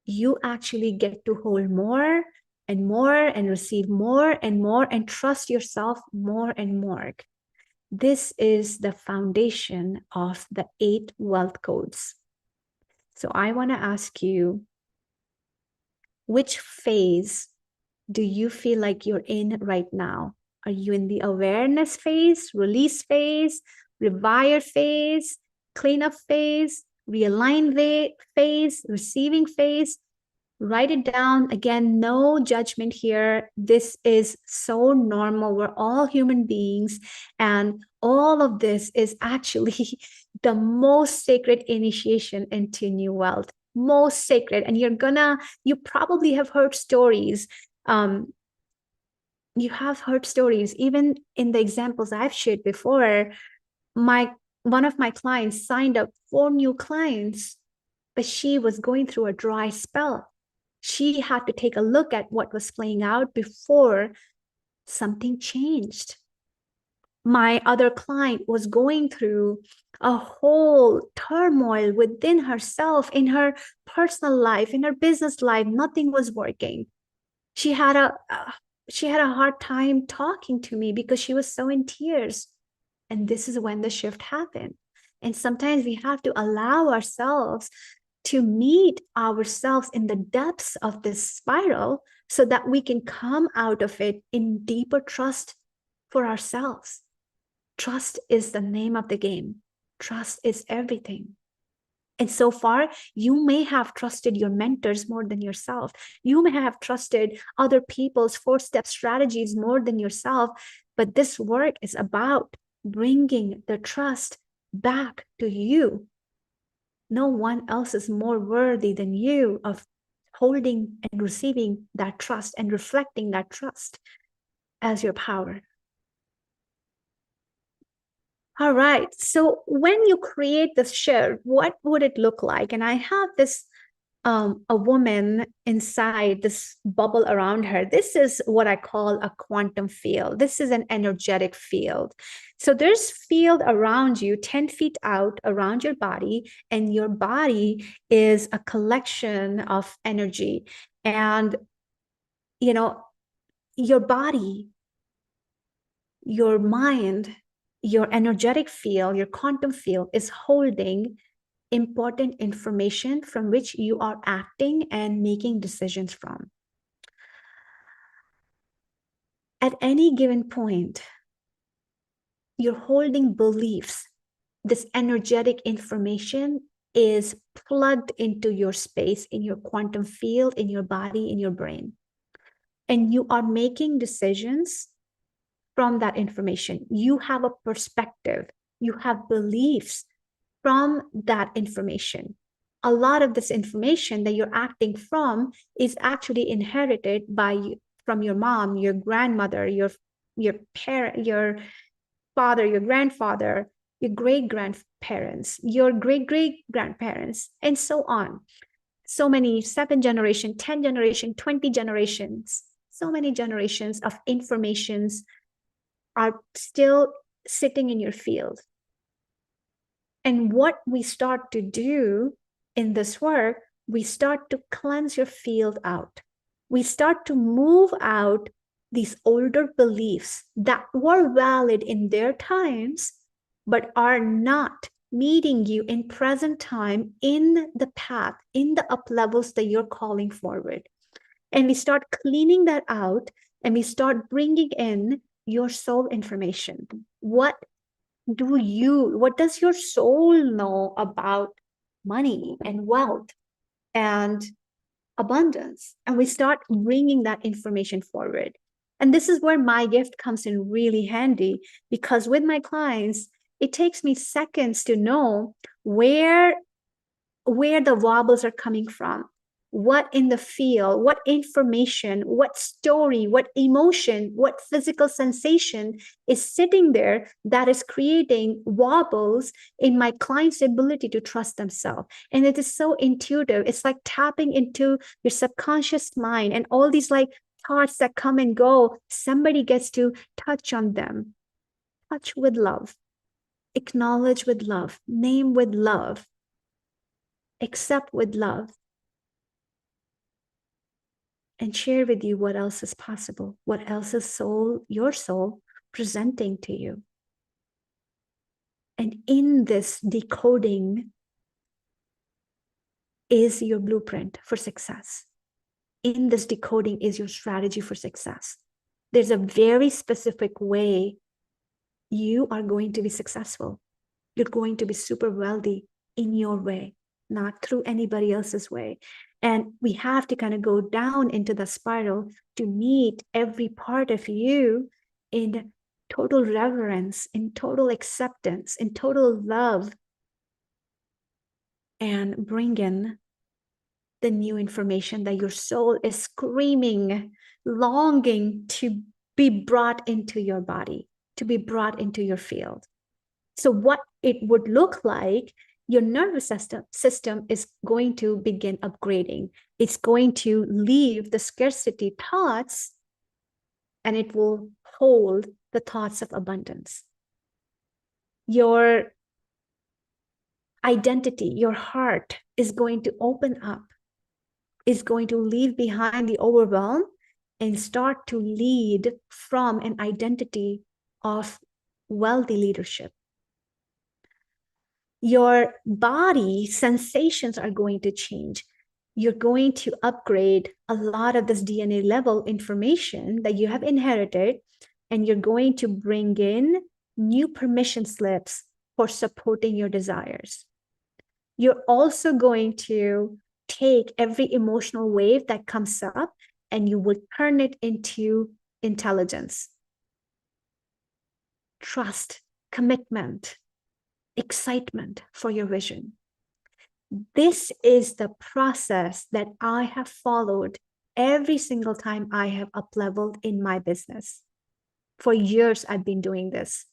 you actually get to hold more and more and receive more and more and trust yourself more and more. This is the foundation of the 8 wealth codes. So I want to ask you, which phase do you feel like you're in right now? Are you in the awareness phase, release phase, rewire phase, cleanup phase, realign phase, receiving phase? Write it down. Again, no judgment here. This is so normal. We're all human beings. And all of this is actually the most sacred initiation into new wealth. Most sacred. And you probably have heard stories. You have heard stories, even in the examples I've shared before. One of my clients signed up 4 new clients, but she was going through a dry spell. She had to take a look at what was playing out before something changed. my other client was going through a whole turmoil within herself, in her personal life, in her business life. Nothing was working. She had a hard time talking to me because she was so in tears. And this is when the shift happened. And sometimes we have to allow ourselves to meet ourselves in the depths of this spiral so that we can come out of it in deeper trust for ourselves. Trust is the name of the game. Trust is everything. And so far, you may have trusted your mentors more than yourself. You may have trusted other people's 4-step strategies more than yourself. But this work is about bringing the trust back to you. No one else is more worthy than you of holding and receiving that trust and reflecting that trust as your power. All right. So when you create this shirt, what would it look like? And I have this a woman inside this bubble around her. This is what I call a quantum field. This is an energetic field. So there's field around you, 10 feet out around your body, and your body is a collection of energy. And, you know, your body, your mind, your energetic field, your quantum field is holding important information from which you are acting and making decisions from. At any given point, you're holding beliefs. This energetic information is plugged into your space, in your quantum field, in your body, in your brain. And you are making decisions from that information. You have a perspective, you have beliefs from that information. A lot of this information that you're acting from is actually inherited from your mom, your grandmother, your parent, your father, your grandfather, your great grandparents, your great great grandparents, and so on. So many, 7 generation, 10 generation, 20 generations, so many generations of informations are still sitting in your field. And what we start to do in this work, we start to cleanse your field out. We start to move out these older beliefs that were valid in their times, but are not meeting you in present time in the path, in the up levels that you're calling forward. And we start cleaning that out, and we start bringing in your soul information. What does your soul know about money and wealth and abundance? And we start bringing that information forward. And this is where my gift comes in really handy, because with my clients, it takes me seconds to know where the wobbles are coming from, what in the field, what information, what story, what emotion, what physical sensation is sitting there that is creating wobbles in my client's ability to trust themselves. And it is so intuitive. It's like tapping into your subconscious mind, and all these like thoughts that come and go, somebody gets to touch on them. Touch with love, acknowledge with love, name with love, accept with love, and share with you what else is possible, what else is your soul presenting to you. And in this decoding is your blueprint for success. In this decoding is your strategy for success. There's a very specific way you are going to be successful. You're going to be super wealthy in your way, not through anybody else's way. And we have to kind of go down into the spiral to meet every part of you in total reverence, in total acceptance, in total love, and bring in the new information that your soul is screaming, longing to be brought into your body, to be brought into your field. So what it would look like, your nervous system is going to begin upgrading. It's going to leave the scarcity thoughts, and it will hold the thoughts of abundance. Your identity, your heart is going to open up, is going to leave behind the overwhelm and start to lead from an identity of wealthy leadership. Your body sensations are going to change. You're going to upgrade a lot of this DNA level information that you have inherited, and you're going to bring in new permission slips for supporting your desires. You're also going to take every emotional wave that comes up and you will turn it into intelligence, trust, commitment, excitement for your vision. This is the process that I have followed every single time I have up-leveled in my business. For years, I've been doing this.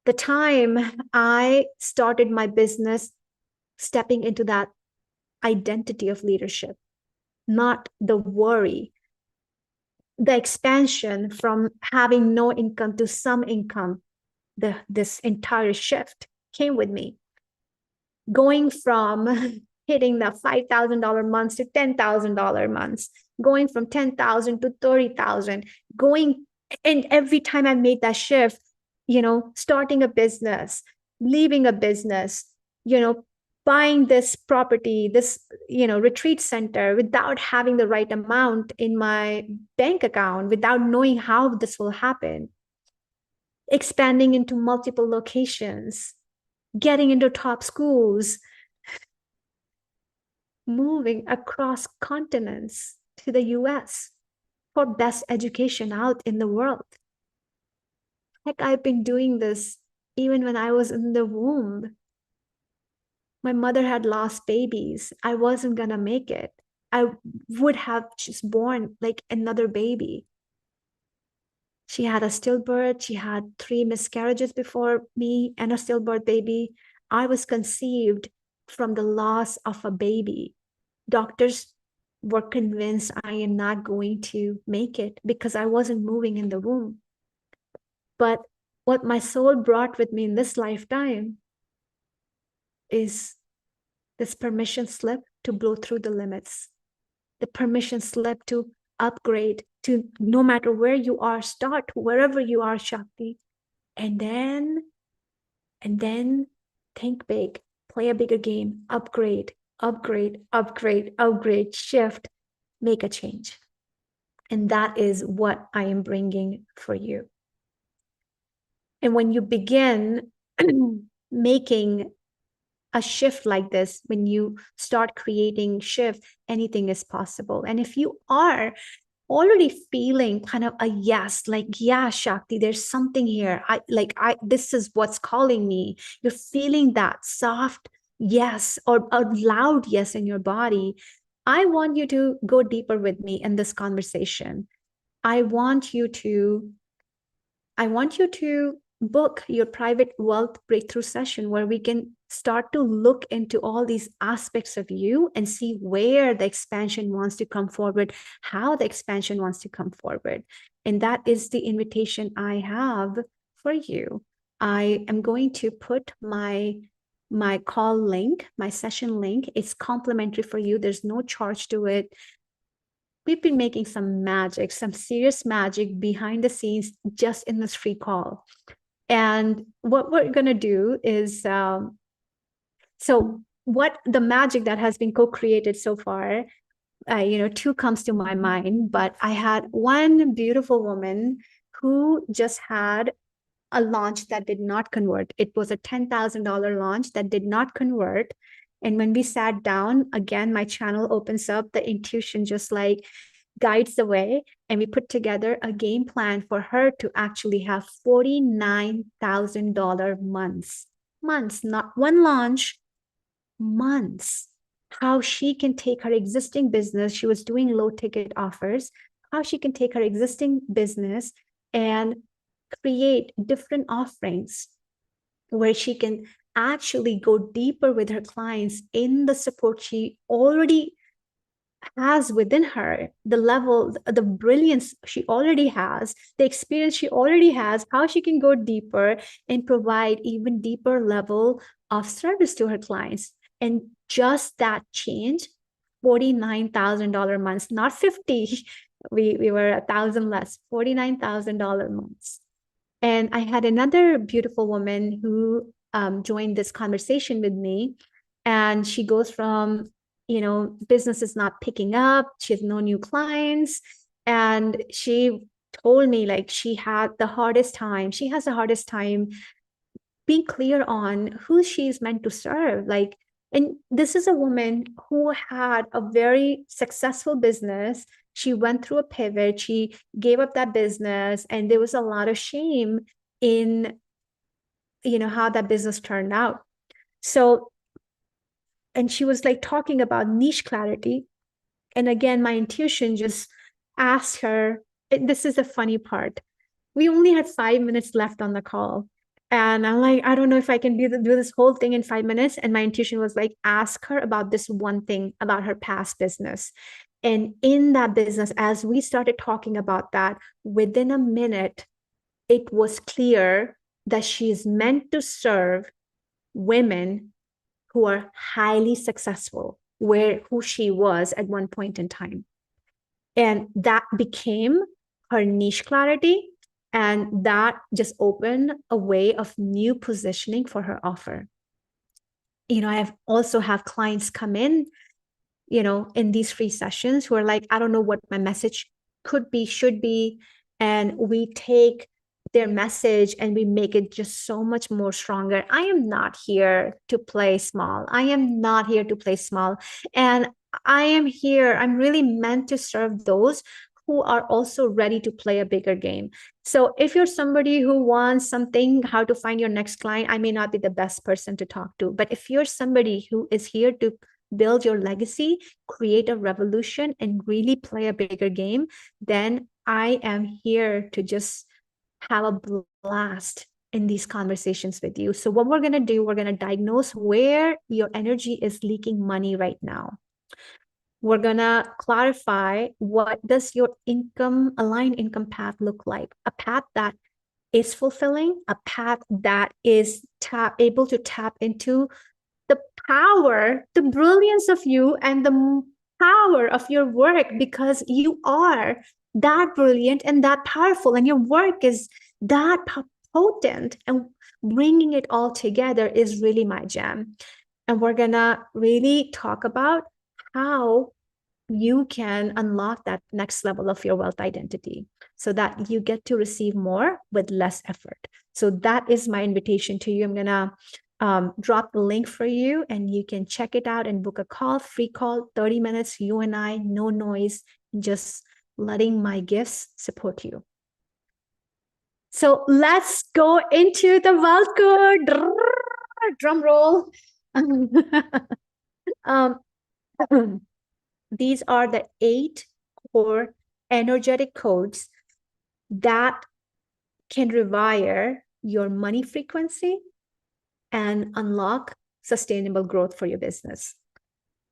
The time I started my business, stepping into that identity of leadership, not the worry, the expansion from having no income to some income, this entire shift came with me. Going from hitting the $5,000 months to $10,000 months, going from 10,000 to 30,000, going, and every time I made that shift, starting a business, leaving a business, buying this property, this, retreat center without having the right amount in my bank account, without knowing how this will happen, expanding into multiple locations, getting into top schools, moving across continents to the US for best education out in the world. Heck, I've been doing this even when I was in the womb. My mother had lost babies. I wasn't going to make it. I would have just born like another baby. She had a stillbirth. She had 3 miscarriages before me and a stillbirth baby. I was conceived from the loss of a baby. Doctors were convinced I am not going to make it because I wasn't moving in the womb. But what my soul brought with me in this lifetime is this permission slip to blow through the limits, the permission slip to upgrade, to no matter where you are, start wherever you are, Shakti, and then think big, play a bigger game, upgrade, shift, make a change. And that is what I am bringing for you. And when you begin making a shift like this, when you start creating shift, anything is possible. And if you are already feeling kind of a yes, like, yeah, Shakti, there's something here. This is what's calling me. You're feeling that soft yes or a loud yes in your body. I want you to go deeper with me in this conversation. I want you to book your private wealth breakthrough session where we can start to look into all these aspects of you and see where the expansion wants to come forward, how the expansion wants to come forward. And that is the invitation I have for you. I am going to put my call link, my session link. It's complimentary for you. There's no charge to it. We've been making some magic, some serious magic behind the scenes just in this free call. And what we're going to do is, so what the magic that has been co-created so far, 2 comes to my mind, but I had one beautiful woman who just had a launch that did not convert. It was a $10,000 launch that did not convert. And when we sat down, again, my channel opens up, the intuition just like guides the way, and we put together a game plan for her to actually have $49,000 months, not one launch, months. How she can take her existing business, she was doing low ticket offers, how she can take her existing business and create different offerings where she can actually go deeper with her clients in the support she already has within her, the level, the brilliance she already has, the experience she already has, how she can go deeper and provide even deeper level of service to her clients. And just that change, $49,000 months, not 50. We were 1,000 less, $49,000 months. And I had another beautiful woman who joined this conversation with me. And she goes from, business is not picking up. She has no new clients. And she told me like she had the hardest time. She has the hardest time being clear on who she's meant to serve. Like, and this is a woman who had a very successful business. She went through a pivot. She gave up that business, and there was a lot of shame in, how that business turned out. So, and she was like talking about niche clarity. And again, my intuition just asked her, this is the funny part. We only had 5 minutes left on the call. And I'm like, I don't know if I can do this whole thing in 5 minutes. And my intuition was like, ask her about this one thing about her past business. And in that business, as we started talking about that, within a minute, it was clear that she's meant to serve women who are highly successful, who she was at one point in time. And that became her niche clarity. And that just opened a way of new positioning for her offer. I have also have clients come in these free sessions who are like, I don't know what my message could be, should be. And we take their message and we make it just so much more stronger. I am not here to play small. I am not here to play small. And I'm really meant to serve those who are also ready to play a bigger game. So if you're somebody who wants something, how to find your next client, I may not be the best person to talk to. But if you're somebody who is here to build your legacy, create a revolution, and really play a bigger game, then I am here to just have a blast in these conversations with you. So what we're going to do, we're going to diagnose where your energy is leaking money right now. We're going to clarify, what does your aligned income path look like? A path that is fulfilling, a path that is able to tap into the power, the brilliance of you, and the power of your work, because you are that brilliant and that powerful, and your work is that potent, and bringing it all together is really my jam. And we're gonna really talk about how you can unlock that next level of your wealth identity so that you get to receive more with less effort. So that is my invitation to you. I'm gonna drop the link for you, and you can check it out and book a call, free call, 30 minutes, you and I, no noise, just letting my gifts support you. So let's go into the wealth code. Drum roll. These are the 8 core energetic codes that can rewire your money frequency and unlock sustainable growth for your business.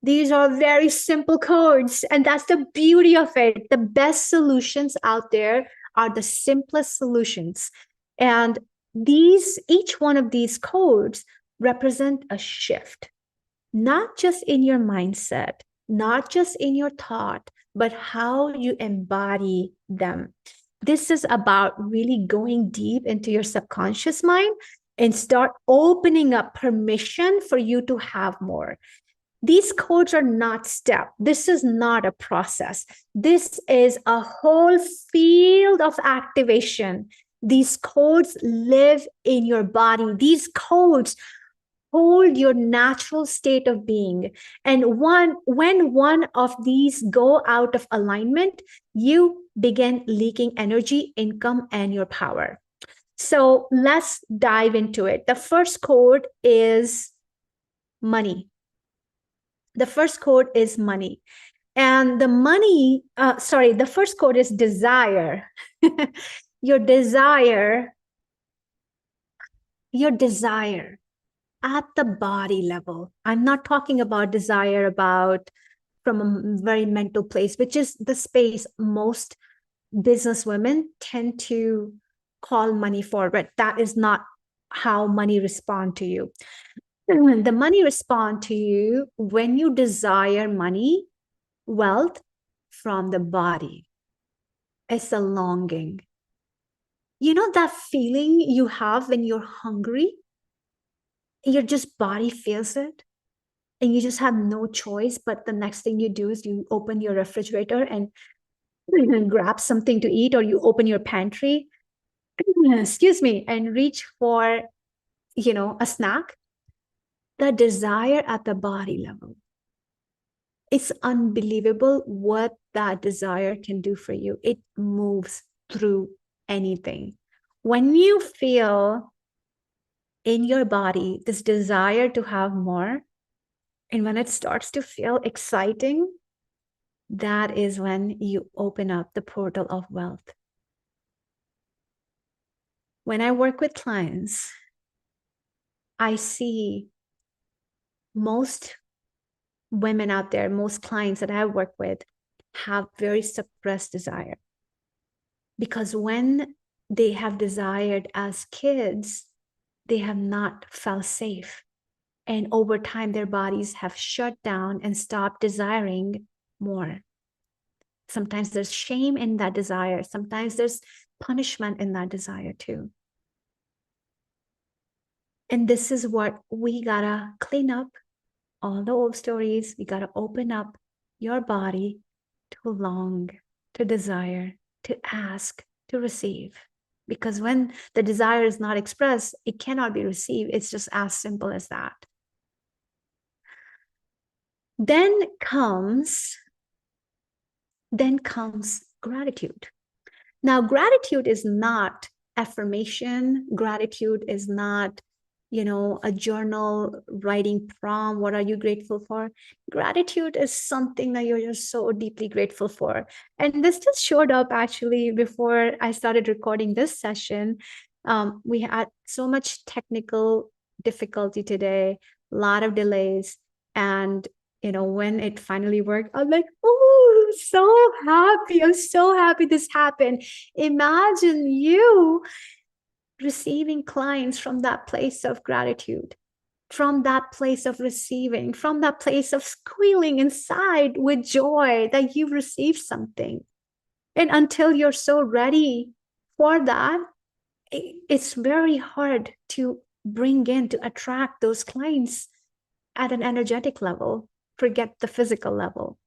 These are very simple codes, and that's the beauty of it. The best solutions out there are the simplest solutions. And each one of these codes represent a shift, not just in your mindset, not just in your thought, but how you embody them. This is about really going deep into your subconscious mind and start opening up permission for you to have more. These codes are not step. This is not a process. This is a whole field of activation. These codes live in your body. These codes hold your natural state of being. And when one of these go out of alignment, you begin leaking energy, income, and your power. So let's dive into it. The first code is money. The first code is money. And the first code is desire. Your desire at the body level. I'm not talking about desire about from a very mental place, which is the space most business women tend to call money forward. That is not how money respond to you. The money respond to you when you desire money, wealth from the body. It's a longing. You know that feeling you have when you're hungry? Your just body feels it and you just have no choice. But the next thing you do is you open your refrigerator and grab something to eat, or you open your pantry, excuse me, and reach for, a snack. The desire at the body level. It's unbelievable what that desire can do for you. It moves through anything. When you feel in your body this desire to have more, and when it starts to feel exciting, that is when you open up the portal of wealth. When I work with clients, I see most women out there, most clients that I work with have very suppressed desire. Because when they have desired as kids, they have not felt safe. And over time, their bodies have shut down and stopped desiring more. Sometimes there's shame in that desire. Sometimes there's punishment in that desire too. And this is what we gotta clean up, all the old stories. We gotta open up your body to long, to desire, to ask, to receive. Because when the desire is not expressed, it cannot be received. It's just as simple as that. Then comes gratitude. Now, gratitude is not affirmation. Gratitude is not, a journal writing prompt. What are you grateful for? Gratitude is something that you're just so deeply grateful for. And this just showed up actually before I started recording this session. We had so much technical difficulty today, a lot of delays. And when it finally worked, I'm like, oh, so happy. I'm so happy this happened. Imagine you receiving clients from that place of gratitude, from that place of receiving, from that place of squealing inside with joy that you've received something. And until you're so ready for that, it's very hard to bring in, to attract those clients at an energetic level. Forget the physical level.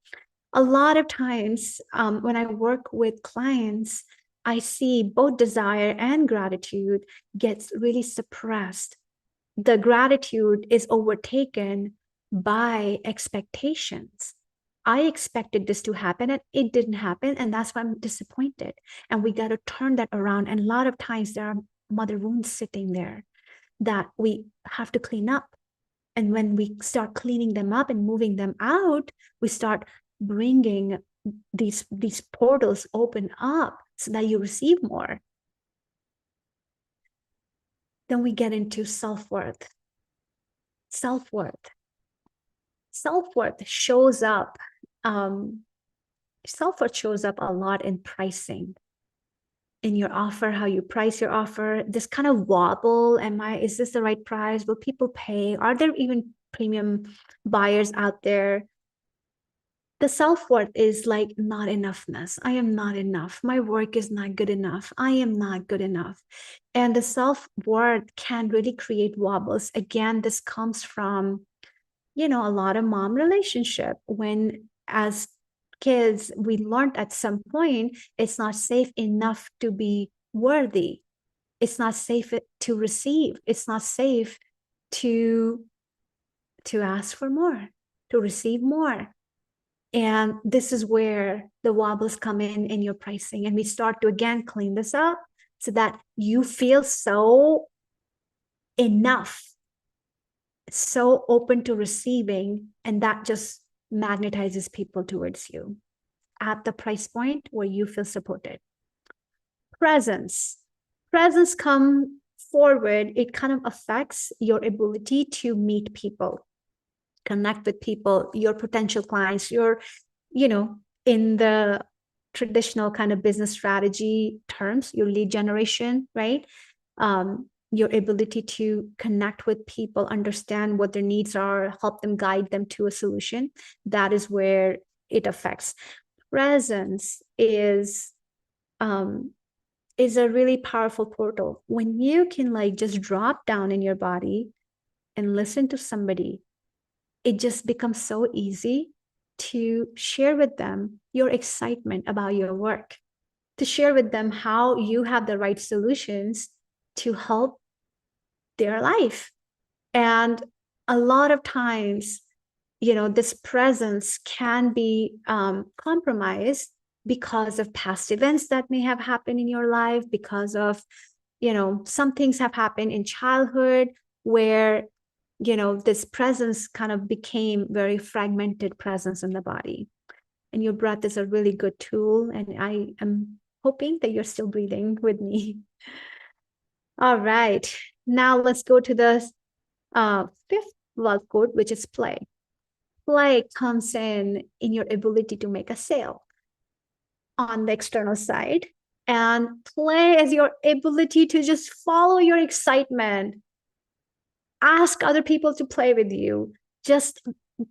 A lot of times when I work with clients, I see both desire and gratitude gets really suppressed. The gratitude is overtaken by expectations. I expected this to happen and it didn't happen, and that's why I'm disappointed. And we got to turn that around. And a lot of times there are mother wounds sitting there that we have to clean up. And when we start cleaning them up and moving them out, we start bringing these portals open up so that you receive more. Then we get into self-worth. Self-worth shows up. Self-worth shows up a lot in pricing, in your offer, how you price your offer. This kind of wobble. Is this the right price? Will people pay? Are there even premium buyers out there? The self-worth is like not enoughness. I am not enough. My work is not good enough. I am not good enough. And the self-worth can really create wobbles. Again, this comes from, a lot of mom relationship. When as kids, we learned at some point, it's not safe enough to be worthy. It's not safe to receive. It's not safe to ask for more, to receive more. And this is where the wobbles come in your pricing. And we start to, again, clean this up so that you feel so enough, so open to receiving. And that just magnetizes people towards you at the price point where you feel supported. Presence come forward. It kind of affects your ability to meet people. connect with people, your potential clients, in the traditional kind of business strategy terms, your lead generation, right? Your ability to connect with people, understand what their needs are, help them, guide them to a solution. That is where it affects. Presence is a really powerful portal. When you can like just drop down in your body and listen to somebody, it just becomes so easy to share with them your excitement about your work, to share with them how you have the right solutions to help their life. And a lot of times, this presence can be compromised because of past events that may have happened in your life, because of, some things have happened in childhood where, this presence kind of became very fragmented presence in the body. And your breath is a really good tool. And I am hoping that you're still breathing with me. All right. Now let's go to the fifth love code, which is play. Play comes in your ability to make a sale on the external side. And play is your ability to just follow your excitement, ask other people to play with you, just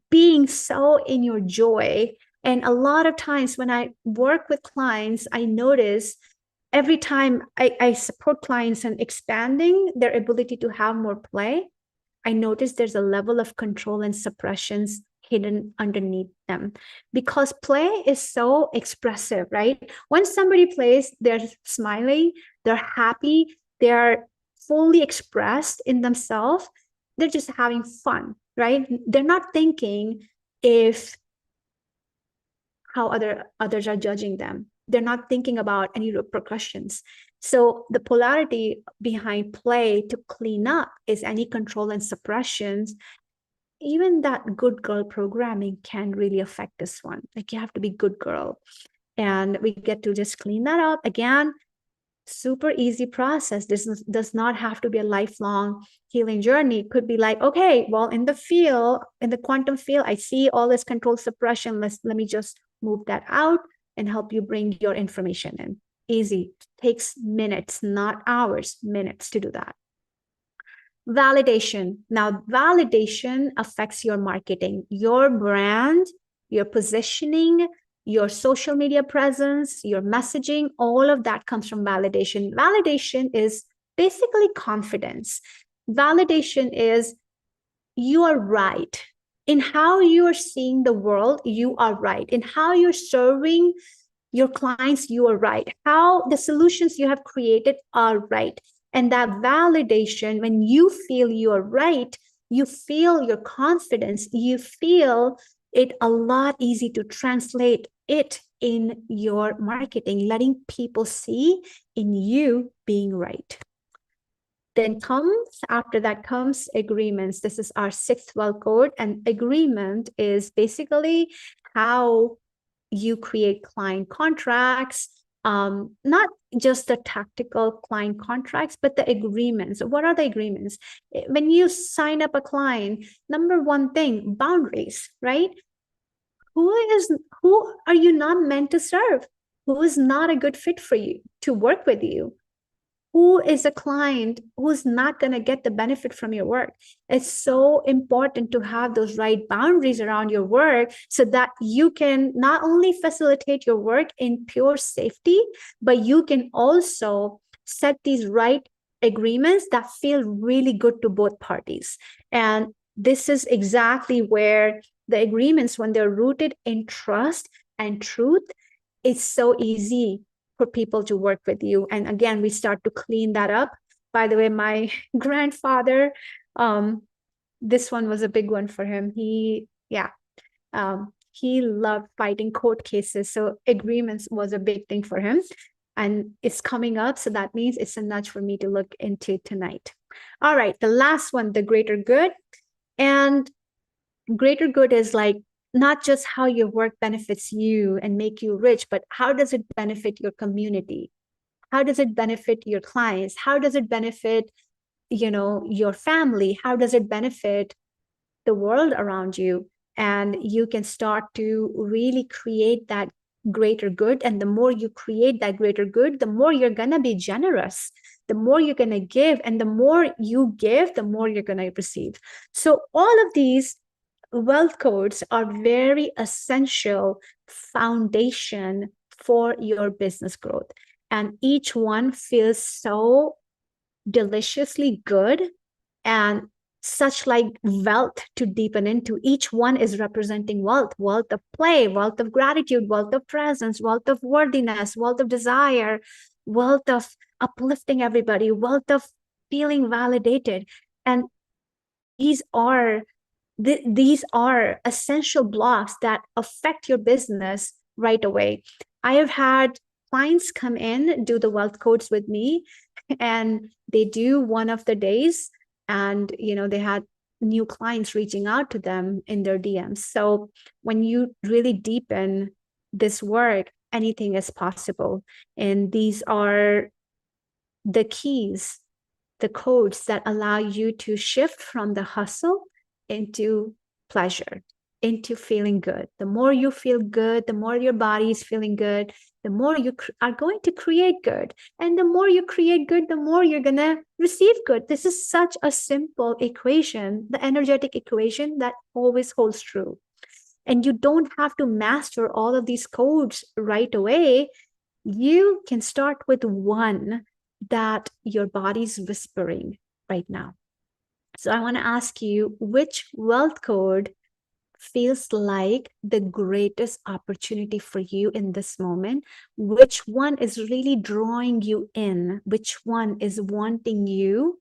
being so in your joy. And a lot of times when I work with clients, I notice every time I support clients in expanding their ability to have more play, I notice there's a level of control and suppressions hidden underneath them, because play is so expressive, right? When somebody plays, they're smiling, they're happy, they're fully expressed in themselves. They're just having fun, right? They're not thinking if how others are judging them. They're not thinking about any repercussions. So the polarity behind play to clean up is any control and suppressions. Even that good girl programming can really affect this one. Like, you have to be good girl. And we get to just clean that up. Again, super easy process. This does not have to be a lifelong healing journey. It could be like, okay, well, in the quantum field, I see all this control suppression. Let me just move that out and help you bring your information in. Easy. Takes minutes, not hours, minutes to do that. Validation. Now, validation affects your marketing, your brand, your positioning, your social media presence, your messaging. All of that comes from validation. Validation is basically confidence. Validation is you are right. In how you are seeing the world, you are right. In how you're serving your clients, you are right. How the solutions you have created are right. And that validation, when you feel you are right, you feel your confidence, you feel it a lot easy to translate it in your marketing, letting people see in you being right. Then after that comes agreements. This is our sixth wealth code. And agreement is basically how you create client contracts, not just the tactical client contracts, but the agreements. What are the agreements? When you sign up a client, number one thing, boundaries, right? Who are you not meant to serve? Who is not a good fit for you to work with you? Who is a client who's not going to get the benefit from your work? It's so important to have those right boundaries around your work so that you can not only facilitate your work in pure safety, but you can also set these right agreements that feel really good to both parties. And this is exactly where the agreements, when they're rooted in trust and truth, it's so easy for people to work with you. And again, we start to clean that up. By the way, my grandfather, this one was a big one for him. He loved fighting court cases. So agreements was a big thing for him. And it's coming up. So that means it's a nudge for me to look into tonight. All right, the last one, the greater good. And greater good is like, not just how your work benefits you and make you rich, but how does it benefit your community? How does it benefit your clients? How does it benefit, your family? How does it benefit the world around you, and you can start to really create that greater good. And the more you create that greater good, the more you're going to be generous, the more you're going to give, and the more you give, the more you're going to receive. So all of these wealth codes are very essential foundation for your business growth, and each one feels so deliciously good and such like wealth to deepen into. Each one is representing wealth: wealth of play, wealth of gratitude, wealth of presence, wealth of worthiness, wealth of desire, wealth of uplifting everybody, wealth of feeling validated. And these are these are essential blocks that affect your business right away. I have had clients come in, do the wealth codes with me, and they do one of the days, and they had new clients reaching out to them in their DMs. So when you really deepen this work, anything is possible. And these are the keys, the codes that allow you to shift from the hustle into pleasure, into feeling good. The more you feel good, the more your body is feeling good, the more you are going to create good. And the more you create good, the more you're going to receive good. This is such a simple equation, the energetic equation that always holds true. And you don't have to master all of these codes right away. You can start with one that your body's whispering right now. So I want to ask you, which wealth code feels like the greatest opportunity for you in this moment? Which one is really drawing you in? Which one is wanting you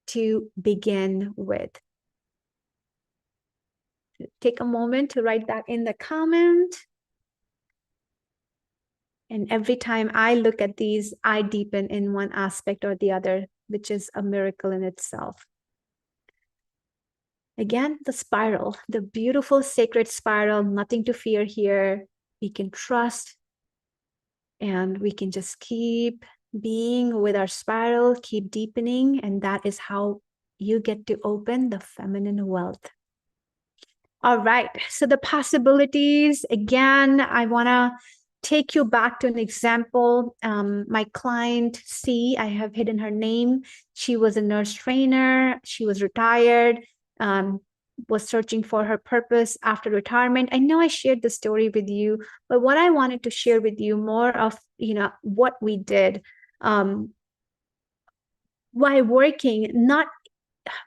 to begin with? Take a moment to write that in the comment. And every time I look at these, I deepen in one aspect or the other, which is a miracle in itself. Again, the spiral, the beautiful sacred spiral, nothing to fear here. We can trust, and we can just keep being with our spiral, keep deepening, and that is how you get to open the feminine wealth. All right, so the possibilities, again, I want to take you back to an example. My client C, I have hidden her name. She was a nurse trainer. She was retired, was searching for her purpose after retirement. I know I shared the story with you, but what I wanted to share with you more of, what we did while working, not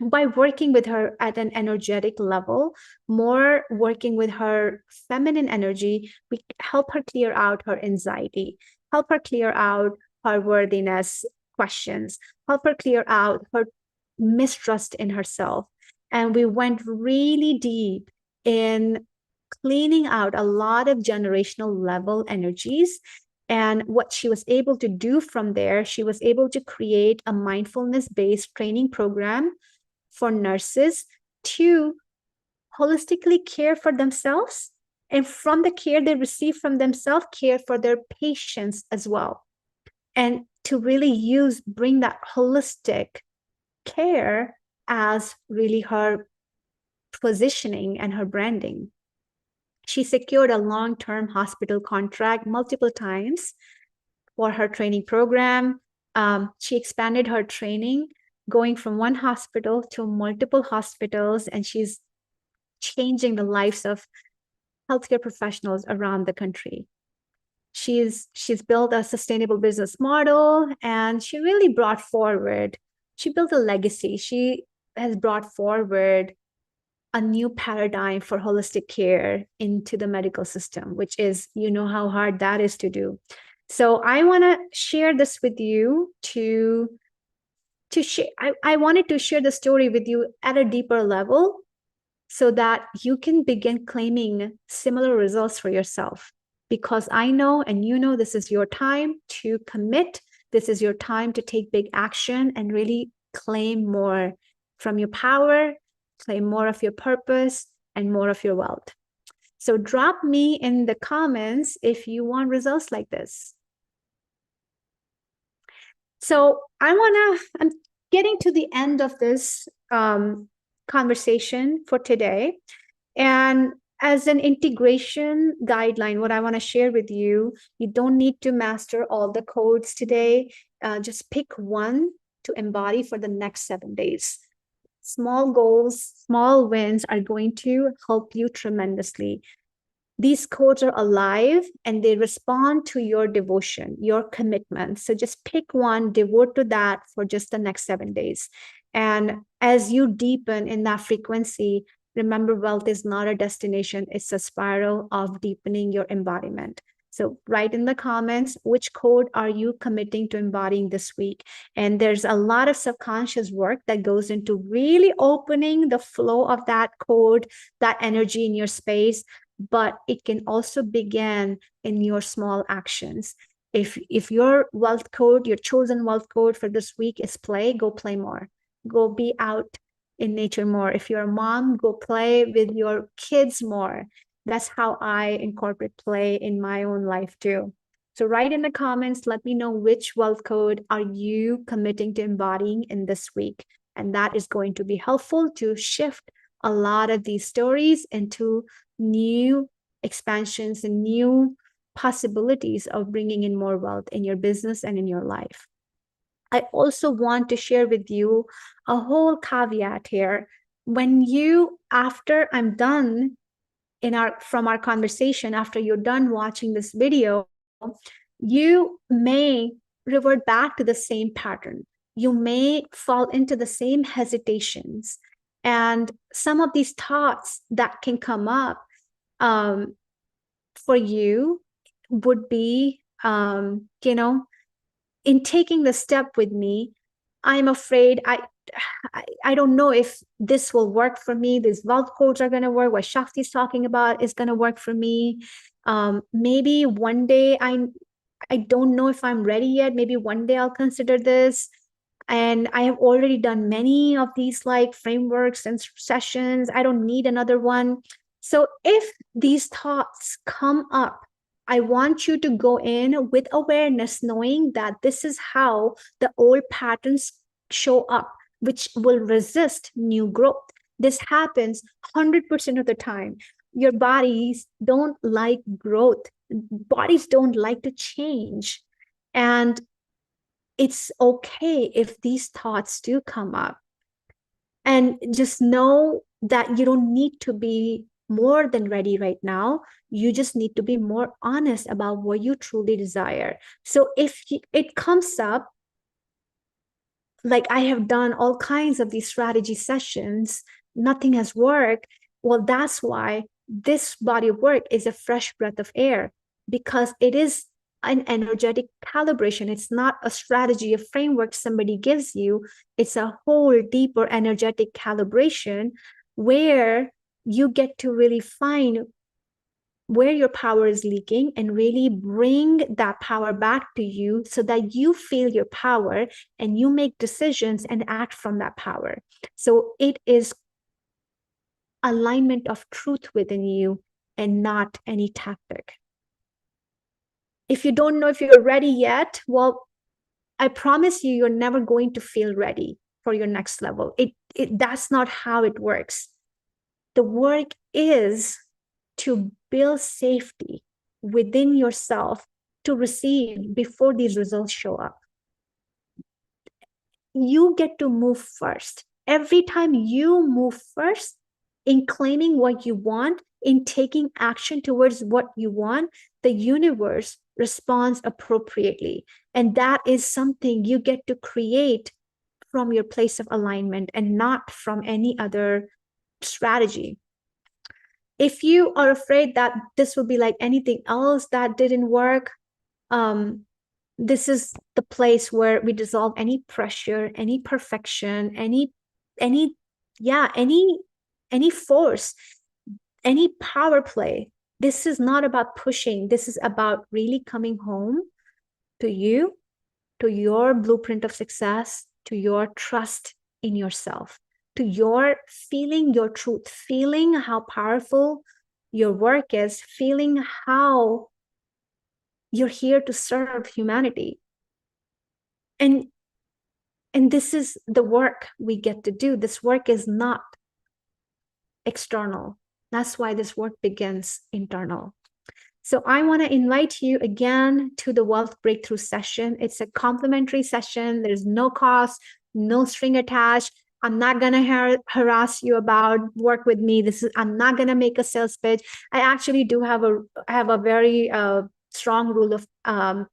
by working with her at an energetic level, more working with her feminine energy, we help her clear out her anxiety, help her clear out her worthiness questions, help her clear out her mistrust in herself. And we went really deep in cleaning out a lot of generational level energies. And what she was able to do from there, she was able to create a mindfulness-based training program for nurses to holistically care for themselves, and from the care they receive from themselves, care for their patients as well. And to really bring that holistic care as really her positioning and her branding. She secured a long-term hospital contract multiple times for her training program. She expanded her training, going from one hospital to multiple hospitals, and she's changing the lives of healthcare professionals around the country. She's built a sustainable business model, and she really she built a legacy. She has brought forward a new paradigm for holistic care into the medical system, which is, how hard that is to do. So I want to share this with you to share. I wanted to share the story with you at a deeper level so that you can begin claiming similar results for yourself. Because I know, and this is your time to commit. This is your time to take big action and really claim more from your power, claim more of your purpose, and more of your wealth. So drop me in the comments if you want results like this. So I'm getting to the end of this conversation for today. And as an integration guideline, what I want to share with you, you don't need to master all the codes today. Just pick one to embody for the next 7 days. Small goals, small wins are going to help you tremendously. These codes are alive and they respond to your devotion, your commitment. So just pick one, devote to that for just the next 7 days. And as you deepen in that frequency, remember, wealth is not a destination, it's a spiral of deepening your embodiment. So write in the comments, which code are you committing to embodying this week? And there's a lot of subconscious work that goes into really opening the flow of that code, that energy in your space. But it can also begin in your small actions. If your wealth code, your chosen wealth code for this week is play, go play more. Go be out in nature more. If you're a mom, go play with your kids more. That's how I incorporate play in my own life too. So write in the comments, let me know which wealth code are you committing to embodying in this week. And that is going to be helpful to shift a lot of these stories into new expansions and new possibilities of bringing in more wealth in your business and in your life. I also want to share with you a whole caveat here. When you, after I'm done from our conversation, after you're done watching this video, you may revert back to the same pattern. You may fall into the same hesitations. And some of these thoughts that can come up for you would be, in taking the step with me, I'm afraid I don't know if this will work for me. These wealth codes are going to work. What Shakti is talking about is going to work for me. Maybe one day I don't know if I'm ready yet. Maybe one day I'll consider this. And I have already done many of these like frameworks and sessions. I don't need another one. So if these thoughts come up, I want you to go in with awareness, knowing that this is how the old patterns show up, which will resist new growth. This happens 100% of the time. Your bodies don't like growth. Bodies don't like to change. And it's okay if these thoughts do come up. And just know that you don't need to be more than ready right now. You just need to be more honest about what you truly desire. So if it comes up, like I have done all kinds of these strategy sessions, nothing has worked. Well, that's why this body of work is a fresh breath of air, because it is an energetic calibration. It's not a strategy, a framework somebody gives you. It's a whole deeper energetic calibration where you get to really find where your power is leaking and really bring that power back to you so that you feel your power and you make decisions and act from that power. So it is alignment of truth within you and not any tactic. If you don't know if you're ready yet, well, I promise you, you're never going to feel ready for your next level. That's not how it works. The work is to build safety within yourself to receive before these results show up. You get to move first. Every time you move first in claiming what you want, in taking action towards what you want, the universe responds appropriately. And that is something you get to create from your place of alignment and not from any other strategy. If you are afraid that this will be like anything else that didn't work, this is the place where we dissolve any pressure, any perfection, any force, any power play. This is not about pushing. This is about really coming home to you, to your blueprint of success, to your trust in yourself, to your feeling your truth, feeling how powerful your work is, feeling how you're here to serve humanity. And this is the work we get to do. This work is not external. That's why this work begins internal. So I want to invite you again to the Wealth Breakthrough session. It's a complimentary session. There's no cost, no string attached. I'm not going to harass you about work with me. I'm not going to make a sales pitch. I actually do have a very strong rule of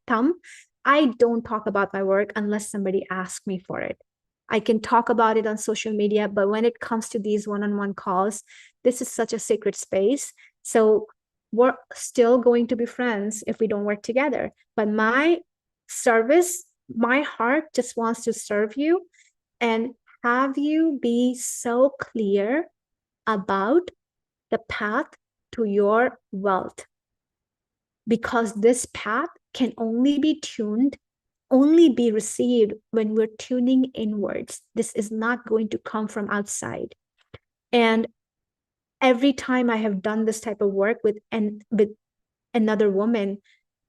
thumb. I don't talk about my work unless somebody asks me for it. I can talk about it on social media, but when it comes to these one-on-one calls, this is such a sacred space. So we're still going to be friends if we don't work together. But my service, my heart just wants to serve you and have you be so clear about the path to your wealth. Because this path can only be tuned, only be received when we're tuning inwards. This is not going to come from outside. And every time I have done this type of work with another woman,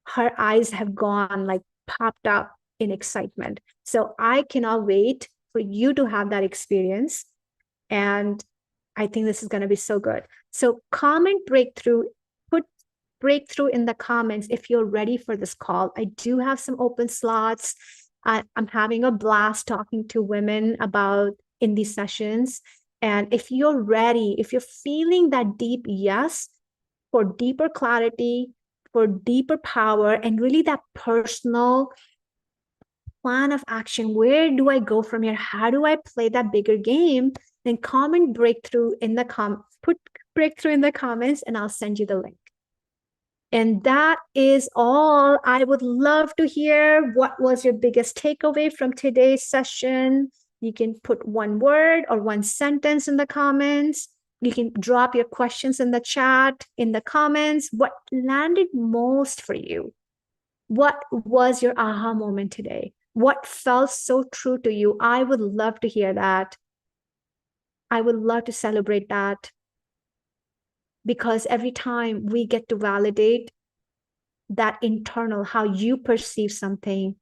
her eyes have gone like popped up in excitement. So I cannot wait for you to have that experience. And I think this is going to be so good. So comment breakthrough, put breakthrough in the comments if you're ready for this call. I do have some open slots. I'm having a blast talking to women about in these sessions. And if you're ready, if you're feeling that deep yes, for deeper clarity, for deeper power, and really that personal plan of action, where do I go from here? How do I play that bigger game? Then comment breakthrough in the put breakthrough in the comments, and I'll send you the link. And that is all. I would love to hear what was your biggest takeaway from today's session. You can put one word or one sentence in the comments. You can drop your questions in the chat, in the comments. What landed most for you? What was your aha moment today? What felt so true to you? I would love to hear that. I would love to celebrate that. Because every time we get to validate that internal, how you perceive something,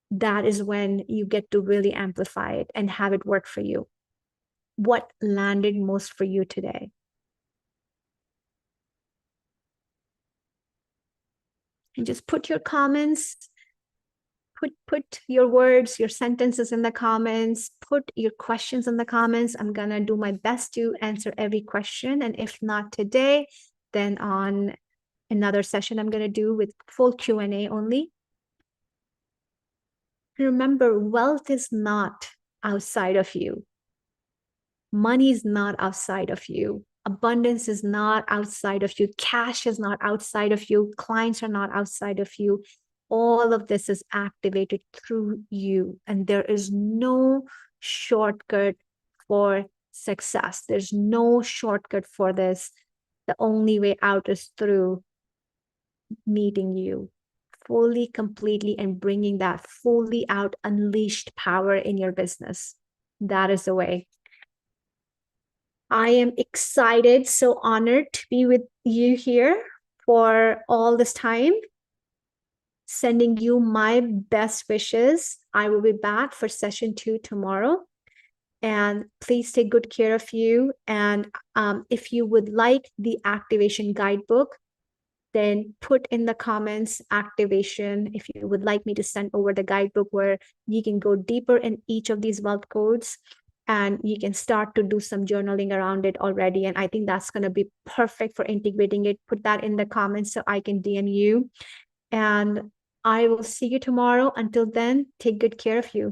that is when you get to really amplify it and have it work for you. What landed most for you today? And just put your comments, put your words, your sentences in the comments, put your questions in the comments. I'm gonna do my best to answer every question. And if not today, then on another session I'm gonna do with full Q&A only. Remember, wealth is not outside of you. Money is not outside of you. Abundance is not outside of you. Cash is not outside of you. Clients are not outside of you. All of this is activated through you. And there is no shortcut for success. There's no shortcut for this. The only way out is through meeting you fully, completely, and bringing that fully out, unleashed power in your business. That is the way. I am excited, so honored to be with you here for all this time. Sending you my best wishes. I will be back for session 2 tomorrow. And please take good care of you. And if you would like the activation guidebook, then put in the comments activation if you would like me to send over the guidebook where you can go deeper in each of these wealth codes and you can start to do some journaling around it already. And I think that's going to be perfect for integrating it. Put that in the comments so I can DM you. And I will see you tomorrow. Until then, take good care of you.